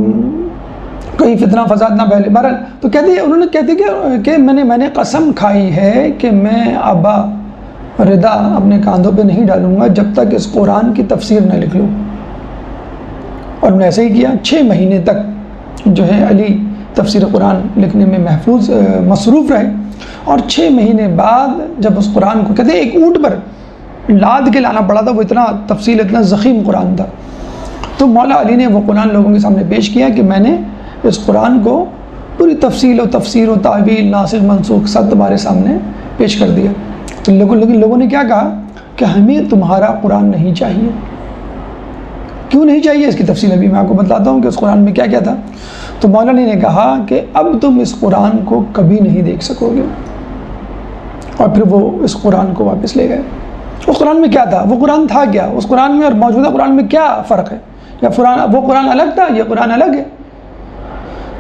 کوئی فتنہ فساد نہ پھیلے. بہرحال تو کہتے کہ میں نے قسم کھائی ہے کہ میں ابا ردا اپنے کاندھوں پہ نہیں ڈالوں گا جب تک اس قرآن کی تفسیر نہ لکھ لوں. اور انہوں نے ایسے ہی کیا. 6 مہینے تک جو ہے علی تفسیر قرآن لکھنے میں مصروف رہے. اور 6 مہینے بعد جب اس قرآن کو، کہتے ہیں ایک اونٹ پر لاد کے لانا پڑا تھا، وہ اتنا تفصیل، اتنا ضخیم قرآن تھا. تو مولا علی نے وہ قرآن لوگوں کے سامنے پیش کیا کہ میں نے اس قرآن کو پوری تفصیل و تفسیر و تعویل، ناسخ منسوخ سب تمہارے سامنے پیش کر دیا. تو لوگوں نے کیا کہا کہ ہمیں تمہارا قرآن نہیں چاہیے. کیوں نہیں چاہیے؟ اس کی تفصیل ابھی میں آپ کو بتلاتا ہوں کہ اس قرآن میں کیا کیا تھا. تو مولا علی نے کہا کہ اب تم اس قرآن کو کبھی نہیں دیکھ سکو گے. اور پھر وہ اس قرآن کو واپس لے گئے. اس قرآن میں کیا تھا؟ وہ قرآن تھا کیا؟ اس قرآن میں اور موجودہ قرآن میں کیا فرق ہے؟ یا وہ قرآن الگ تھا، یہ قرآن الگ ہے؟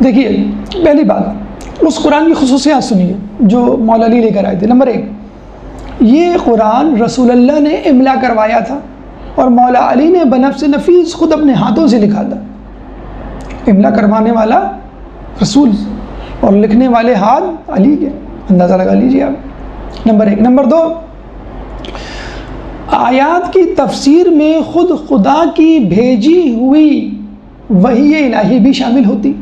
دیکھیے، پہلی بات اس قرآن کی خصوصیات سنیے جو مولا علی لے کر آئے تھے. نمبر 1، یہ قرآن رسول اللہ نے املا کروایا تھا، اور مولا علی نے بنفس نفیس خود اپنے ہاتھوں سے لکھا تھا. املا کروانے والا رسول اور لکھنے والے ہاتھ علی کے، اندازہ لگا لیجیے آپ. نمبر 1. نمبر 2، آیات کی تفسیر میں خود خدا کی بھیجی ہوئی وحی الہی بھی شامل ہوتی،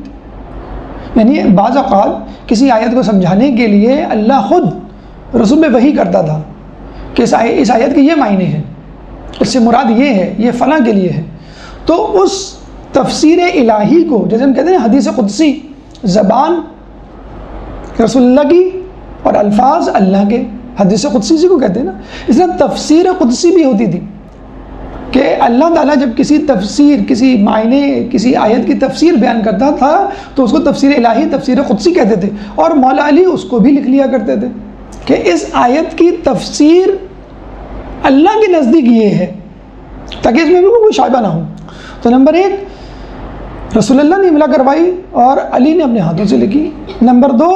یعنی بعض اوقات کسی آیت کو سمجھانے کے لیے اللہ خود رسول میں وحی کرتا تھا کہ اس آیت کے یہ معنی ہیں، اس سے مراد یہ ہے، یہ فلاں کے لیے ہے، تو اس تفسیر الہی کو جیسے ہم کہتے ہیں حدیث قدسی، زبان رسول اللہ کی اور الفاظ اللہ کے، حدیث قدسی کو کہتے ہیں نا، اس طرح تفسیر قدسی بھی ہوتی تھی کہ اللہ تعالیٰ جب کسی تفسیر، کسی معنی، کسی آیت کی تفسیر بیان کرتا تھا تو اس کو تفسیر الہی، تفسیر قدسی کہتے تھے، اور مولا علی اس کو بھی لکھ لیا کرتے تھے کہ اس آیت کی تفسیر اللہ کے نزدیک یہ ہے، تاکہ اس میں بالکل کوئی شائبہ نہ ہو۔ تو نمبر 1 رسول اللہ نے املا کروائی اور علی نے اپنے ہاتھوں سے لکھی۔ نمبر 2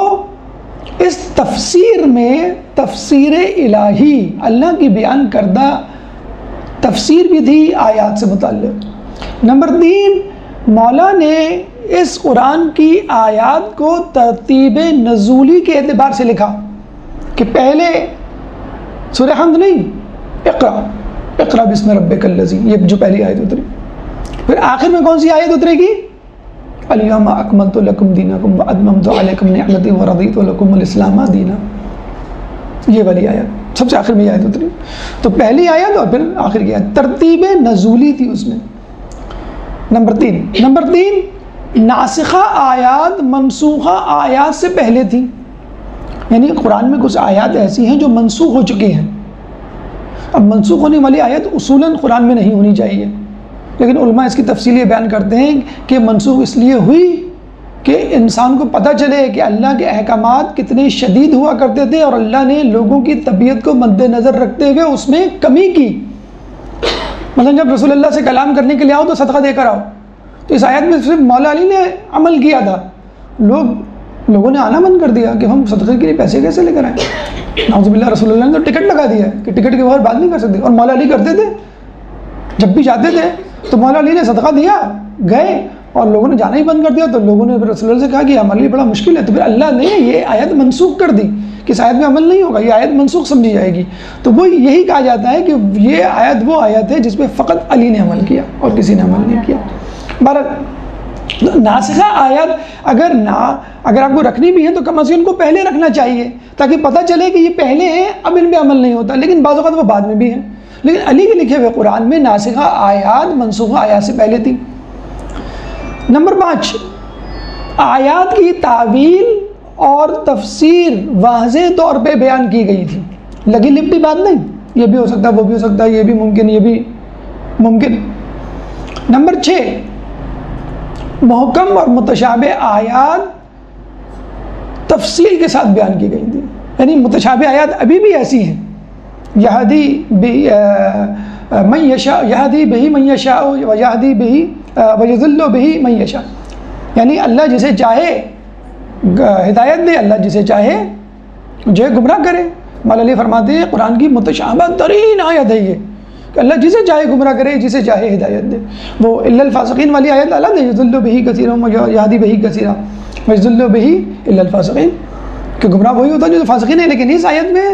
اس تفسیر میں تفسیر الہی، اللہ کی بیان کردہ تفسیر بھی تھی آیات سے متعلق۔ نمبر 3 مولا نے اس قرآن کی آیات کو ترتیب نزولی کے اعتبار سے لکھا کہ پہلے سورہ حمد نہیں، اقرا بسم ربک الذی، یہ جو پہلی آیت اتری، پھر آخر میں کون سی آیت اترے گی؟ الیوم اکملت لکم دینکم واتممت علیکم نعمتی ورضیت لکم الاسلام دینا، یہ والی آیت سب سے آخر میں یہ آیت اتری۔ تو پہلی آیت اور پھر آخر کی آیت، ترتیب نزولی تھی اس میں۔ نمبر 3 ناسخہ آیات منسوخہ آیات سے پہلے تھی، یعنی قرآن میں کچھ آیات ایسی ہیں جو منسوخ ہو چکی ہیں۔ اب منسوخ ہونے والی آیت اصولاً قرآن میں نہیں ہونی چاہیے، لیکن علماء اس کی تفصیل یہ بیان کرتے ہیں کہ منسوخ اس لیے ہوئی کہ انسان کو پتہ چلے کہ اللہ کے احکامات کتنے شدید ہوا کرتے تھے اور اللہ نے لوگوں کی طبیعت کو مد نظر رکھتے ہوئے اس میں کمی کی۔ مثلا جب رسول اللہ سے کلام کرنے کے لیے آؤ تو صدقہ دے کر آؤ، تو اس آیت میں صرف مولا علی نے عمل کیا تھا، لوگوں نے آنا بند کر دیا کہ ہم صدقے کے لیے پیسے کیسے لے کر آئیں۔ نعوذ باللہ، رسول اللہ نے تو ٹکٹ لگا دیا کہ ٹکٹ کے بغیر بات نہیں کر سکتے، اور مولا علی کرتے تھے، جب بھی جاتے تھے تو مولا علی نے صدقہ دیا، گئے، اور لوگوں نے جانا ہی بند کر دیا، تو لوگوں نے پھر رسول اللہ سے کہا کہ ہمارے لیے بڑا مشکل ہے، تو پھر اللہ نے یہ آیت منسوخ کر دی کہ اس آیت میں عمل نہیں ہوگا، یہ آیت منسوخ سمجھی جائے گی۔ تو وہ یہی کہا جاتا ہے کہ یہ آیت وہ آیت ہے جس پہ فقط علی نے عمل کیا اور کسی نے عمل نہیں کیا۔ بہرحال ناسخہ آیت اگر آپ کو رکھنی بھی ہے تو کم از کم ان کو پہلے رکھنا چاہیے تاکہ پتہ چلے کہ یہ پہلے ہیں، اب ان پہ عمل نہیں ہوتا، لیکن بعض اوقات وہ بعد میں بھی ہیں۔ لیکن علی کے لکھے ہوئے قرآن میں ناسخہ آیات منسوخہ آیات سے پہلے تھی۔ نمبر 5 آیات کی تعویل اور تفسیر واضح طور پہ بیان کی گئی تھی، لگی لپٹی بات نہیں، یہ بھی ہو سکتا ہے، وہ بھی ہو سکتا ہے، یہ بھی ممکن، یہ بھی ممکن۔ نمبر 6 محکم اور متشابہ آیات تفصیل کے ساتھ بیان کی گئی تھی، یعنی متشابہ آیات ابھی بھی ایسی ہیں، یہدی من یشاء، یہدی بہ من یشاء ویہدی بہ ویضل بہ من یشاء، یعنی اللہ جسے چاہے ہدایت دے، اللہ جسے چاہے جو ہے گمراہ کرے۔ مولا علی فرماتے ہیں قرآن کی متشابہ ترین آیت ہے یہ کہ اللہ جسے چاہے گمراہ کرے، جسے چاہے ہدایت دے۔ وہ الا الفاسقین والی آیت الگ ہے، یضل بہ کثیرا ویہدی بہ کثیرا ویضل بہ الا الفاسقین، کہ گمراہ وہی ہوتا ہے جو فاسقین ہے، لیکن اس آیت میں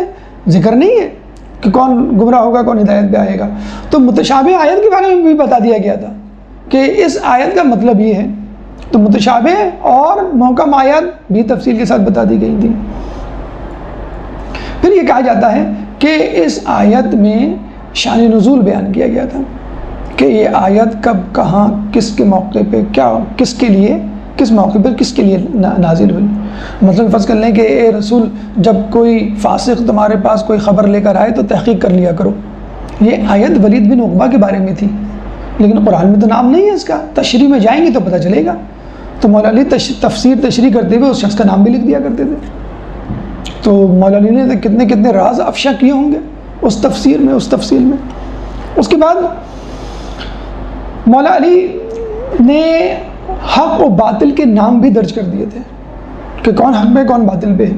ذکر نہیں ہے کہ کون گمراہ ہوگا، کون ہدایت پہ آئے گا۔ تو متشابہ آیت کے بارے میں بھی بتا دیا گیا تھا کہ اس آیت کا مطلب یہ ہے، تو متشابہ اور محکم آیات بھی تفصیل کے ساتھ بتا دی گئی تھی۔ پھر یہ کہا جاتا ہے کہ اس آیت میں شان نزول بیان کیا گیا تھا کہ یہ آیت کب، کہاں، کس کے موقع پہ، کیا، کس کے لیے، کس موقع پر کس کے لیے نازل ہوئی۔ مثلا فرض کر لیں کہ اے رسول، جب کوئی فاسق تمہارے پاس کوئی خبر لے کر آئے تو تحقیق کر لیا کرو۔ یہ آیت ولید بن عقبہ کے بارے میں تھی، لیکن قرآن میں تو نام نہیں ہے اس کا، تشریح میں جائیں گے تو پتہ چلے گا۔ تو مولا علی تشریح کرتے ہوئے اس شخص کا نام بھی لکھ دیا کرتے تھے۔ تو مولا علی نے کتنے راز افشا کیے ہوں گے اس تفسیر میں۔ اس کے بعد مولا علی نے حق و باطل کے نام بھی درج کر دیے تھے کہ کون حق پہ، کون باطل پہ ہے۔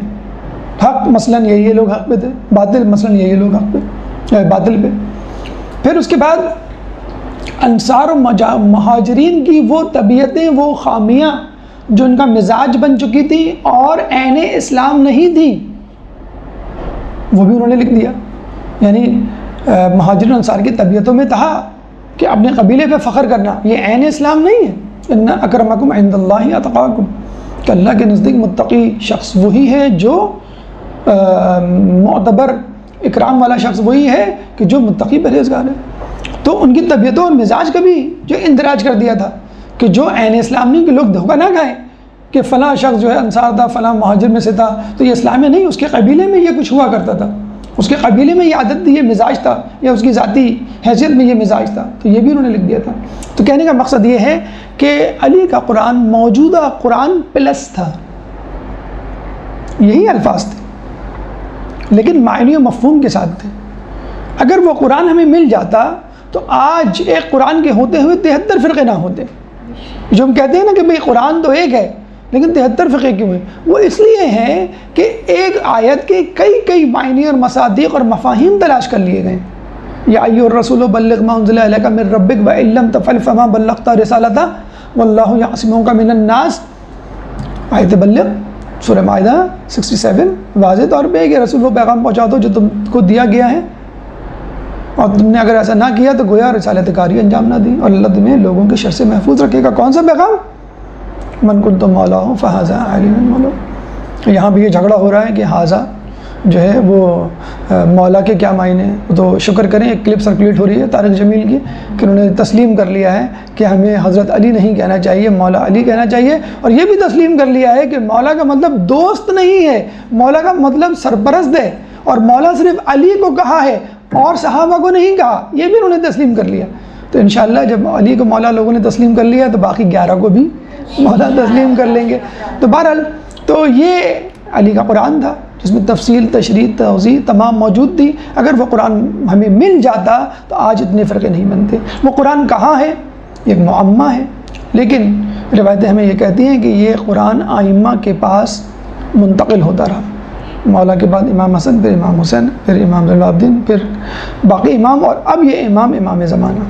حق مثلاً یہ لوگ حق پہ تھے، باطل مثلاً یہ لوگ حق پہ، باطل پہ۔ پھر اس کے بعد انصار و مہاجرین کی وہ طبیعتیں، وہ خامیاں جو ان کا مزاج بن چکی تھی اور عین اسلام نہیں تھی، وہ بھی انہوں نے لکھ دیا۔ یعنی مہاجرین انصار کی طبیعتوں میں تھا کہ اپنے قبیلے پہ فخر کرنا، یہ عین اسلام نہیں ہے۔ ان اکرمکم عند اللہ اتقاکم، کہ اللہ کے نزدیک متقی شخص وہی ہے جو معتبر اکرام والا شخص وہی ہے کہ جو متقی پرہیزگار ہے۔ تو ان کی طبیعتوں اور مزاج کا بھی جو اندراج کر دیا تھا کہ جو عین اسلام نہیں، کہ لوگ دھوکہ نہ کھائیں کہ فلاں شخص جو ہے انصار تھا، فلاں مہاجر میں سے تھا تو یہ اسلام میں نہیں، اس کے قبیلے میں یہ کچھ ہوا کرتا تھا، اس کے قبیلے میں یہ عادت تھی، یہ مزاج تھا، یا اس کی ذاتی حیثیت میں یہ مزاج تھا، تو یہ بھی انہوں نے لکھ دیا تھا۔ تو کہنے کا مقصد یہ ہے کہ علی کا قرآن موجودہ قرآن پلس تھا، یہی الفاظ تھے لیکن معنی و مفہوم کے ساتھ تھے۔ اگر وہ قرآن ہمیں مل جاتا تو آج ایک قرآن کے ہوتے ہوئے 73 فرقے نہ ہوتے۔ جو ہم کہتے ہیں نا کہ بھئی قرآن تو ایک ہے لیکن 73 فرقے کیوں ہیں، وہ اس لیے ہیں کہ ایک آیت کے کئی معنی اور مصادیق اور مفاہیم تلاش کر لیے گئے۔ یا ایھا الرسول بلغ ما انزل الیک من ربک وان لم تفعل فما بلغت رسالتہ واللہ یعصمک من الناس، آیت بلغ سورہ مائدہ 67 واضح طور پہ کہ رسول وہ پیغام پہنچا دو جو تم کو دیا گیا ہے، اور تم نے اگر ایسا نہ کیا تو گویا رسالت کاری انجام نہ دی، اور اللہ تمہیں لوگوں کے شر سے محفوظ رکھے گا۔ کون سا پیغام؟ من کنت مولاہ فہذا علی من مولا۔ یہاں بھی یہ جھگڑا ہو رہا ہے کہ حاضہ جو ہے وہ مولا کے کیا معنی ہیں، تو شکر کریں ایک کلپ سرکولیٹ ہو رہی ہے طارق جمیل کی کہ انہوں نے تسلیم کر لیا ہے کہ ہمیں حضرت علی نہیں کہنا چاہیے، مولا علی کہنا چاہیے، اور یہ بھی تسلیم کر لیا ہے کہ مولا کا مطلب دوست نہیں ہے، مولا کا مطلب سرپرست ہے، اور مولا صرف علی کو کہا ہے اور صحابہ کو نہیں کہا، یہ بھی انہوں نے تسلیم کر لیا۔ تو انشاءاللہ جب علی کو مولا لوگوں نے تسلیم کر لیا تو باقی 11 کو بھی مولا تسلیم کر لیں گے۔ تو بہرحال تو یہ علی کا قرآن تھا جس میں تفصیل، تشریح، توضیح تمام موجود تھی۔ اگر وہ قرآن ہمیں مل جاتا تو آج اتنے فرقے نہیں بنتے۔ وہ قرآن کہاں ہے؟ ایک معمہ ہے، لیکن روایتیں ہمیں یہ کہتی ہیں کہ یہ قرآن ائمہ کے پاس منتقل ہوتا رہا، مولا کے بعد امام حسن، پھر امام حسین، پھر امام زین العابدین، پھر باقی امام، اور اب یہ امام زمانہ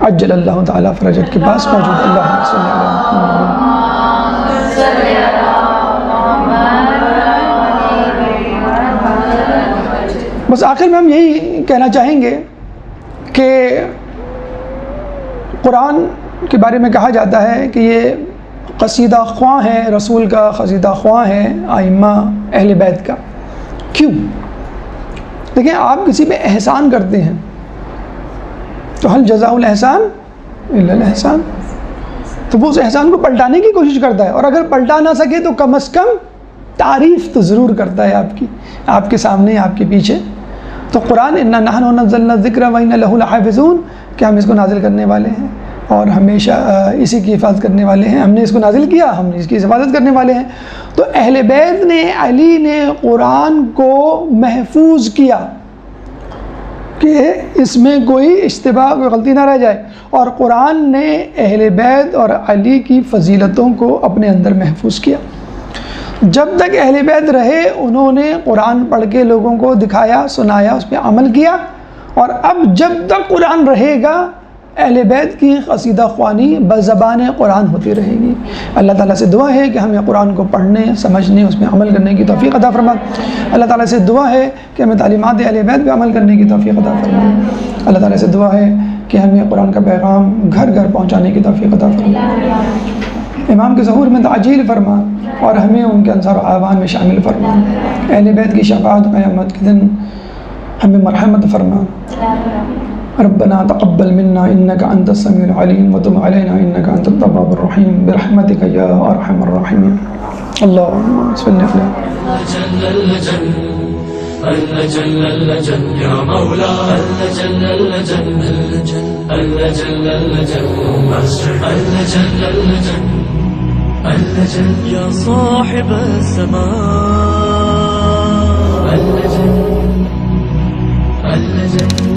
عجل اللہ تعالیٰ فرجت کے پاس موجود۔ اللہ صلی اللہ بس آخر میں ہم یہی کہنا چاہیں گے کہ قرآن کے بارے میں کہا جاتا ہے کہ یہ قصیدہ خواں ہے، رسول کا قصیدہ خواں ہے، ائمہ اہل بیت کا۔ کیوں؟ دیکھیں، آپ کسی پہ احسان کرتے ہیں تو حل جزاء الاحسان الا الاحسان، تو وہ اس احسان کو پلٹانے کی کوشش کرتا ہے، اور اگر پلٹا نہ سکے تو کم از کم تعریف تو ضرور کرتا ہے آپ کی، آپ کے سامنے، آپ کے پیچھے۔ تو قرآن انا نحن نزلنا الذکر وانا لہ لحافظون، کہ ہم اس کو نازل کرنے والے ہیں اور ہمیشہ اسی کی حفاظت کرنے والے ہیں، ہم نے اس کو نازل کیا، ہم اس کی حفاظت کرنے والے ہیں۔ تو اہل بیت نے، علی نے قرآن کو محفوظ کیا کہ اس میں کوئی اشتباہ، کوئی غلطی نہ رہ جائے، اور قرآن نے اہل بیت اور علی کی فضیلتوں کو اپنے اندر محفوظ کیا۔ جب تک اہل بیت رہے انہوں نے قرآن پڑھ کے لوگوں کو دکھایا، سنایا، اس پہ عمل کیا، اور اب جب تک قرآن رہے گا اہل بیت کی قصیدہ خوانی بزبان قرآن ہوتی رہے گی۔ اللہ تعالیٰ سے دعا ہے کہ ہمیں قرآن کو پڑھنے، سمجھنے، اس میں عمل کرنے کی توفیق عطا فرما۔ اللہ تعالیٰ سے دعا ہے کہ ہمیں تعلیمات اہل بیت پہ عمل کرنے کی توفیق عطا فرما۔ اللہ تعالیٰ سے دعا ہے کہ ہمیں قرآن کا پیغام گھر گھر پہنچانے کی توفیق عطا فرما۔ امام کے ظہور میں تعجیل فرما اور ہمیں ان کے انصار و اعوان میں شامل فرما۔ اہل بیت کی شفاعت قیامت کے دن ہمیں مرحمت فرما۔ ربنا تقبل منا انك انت السميع العليم وتب علينا انك انت التواب الرحيم برحمتك يا ارحم الراحمين اللهم صل على اللجل اللجل يا مولا اللجل اللجل اللجل اللجل اللجل اللجل اللجل يا صاحب الزمان اللجل اللجل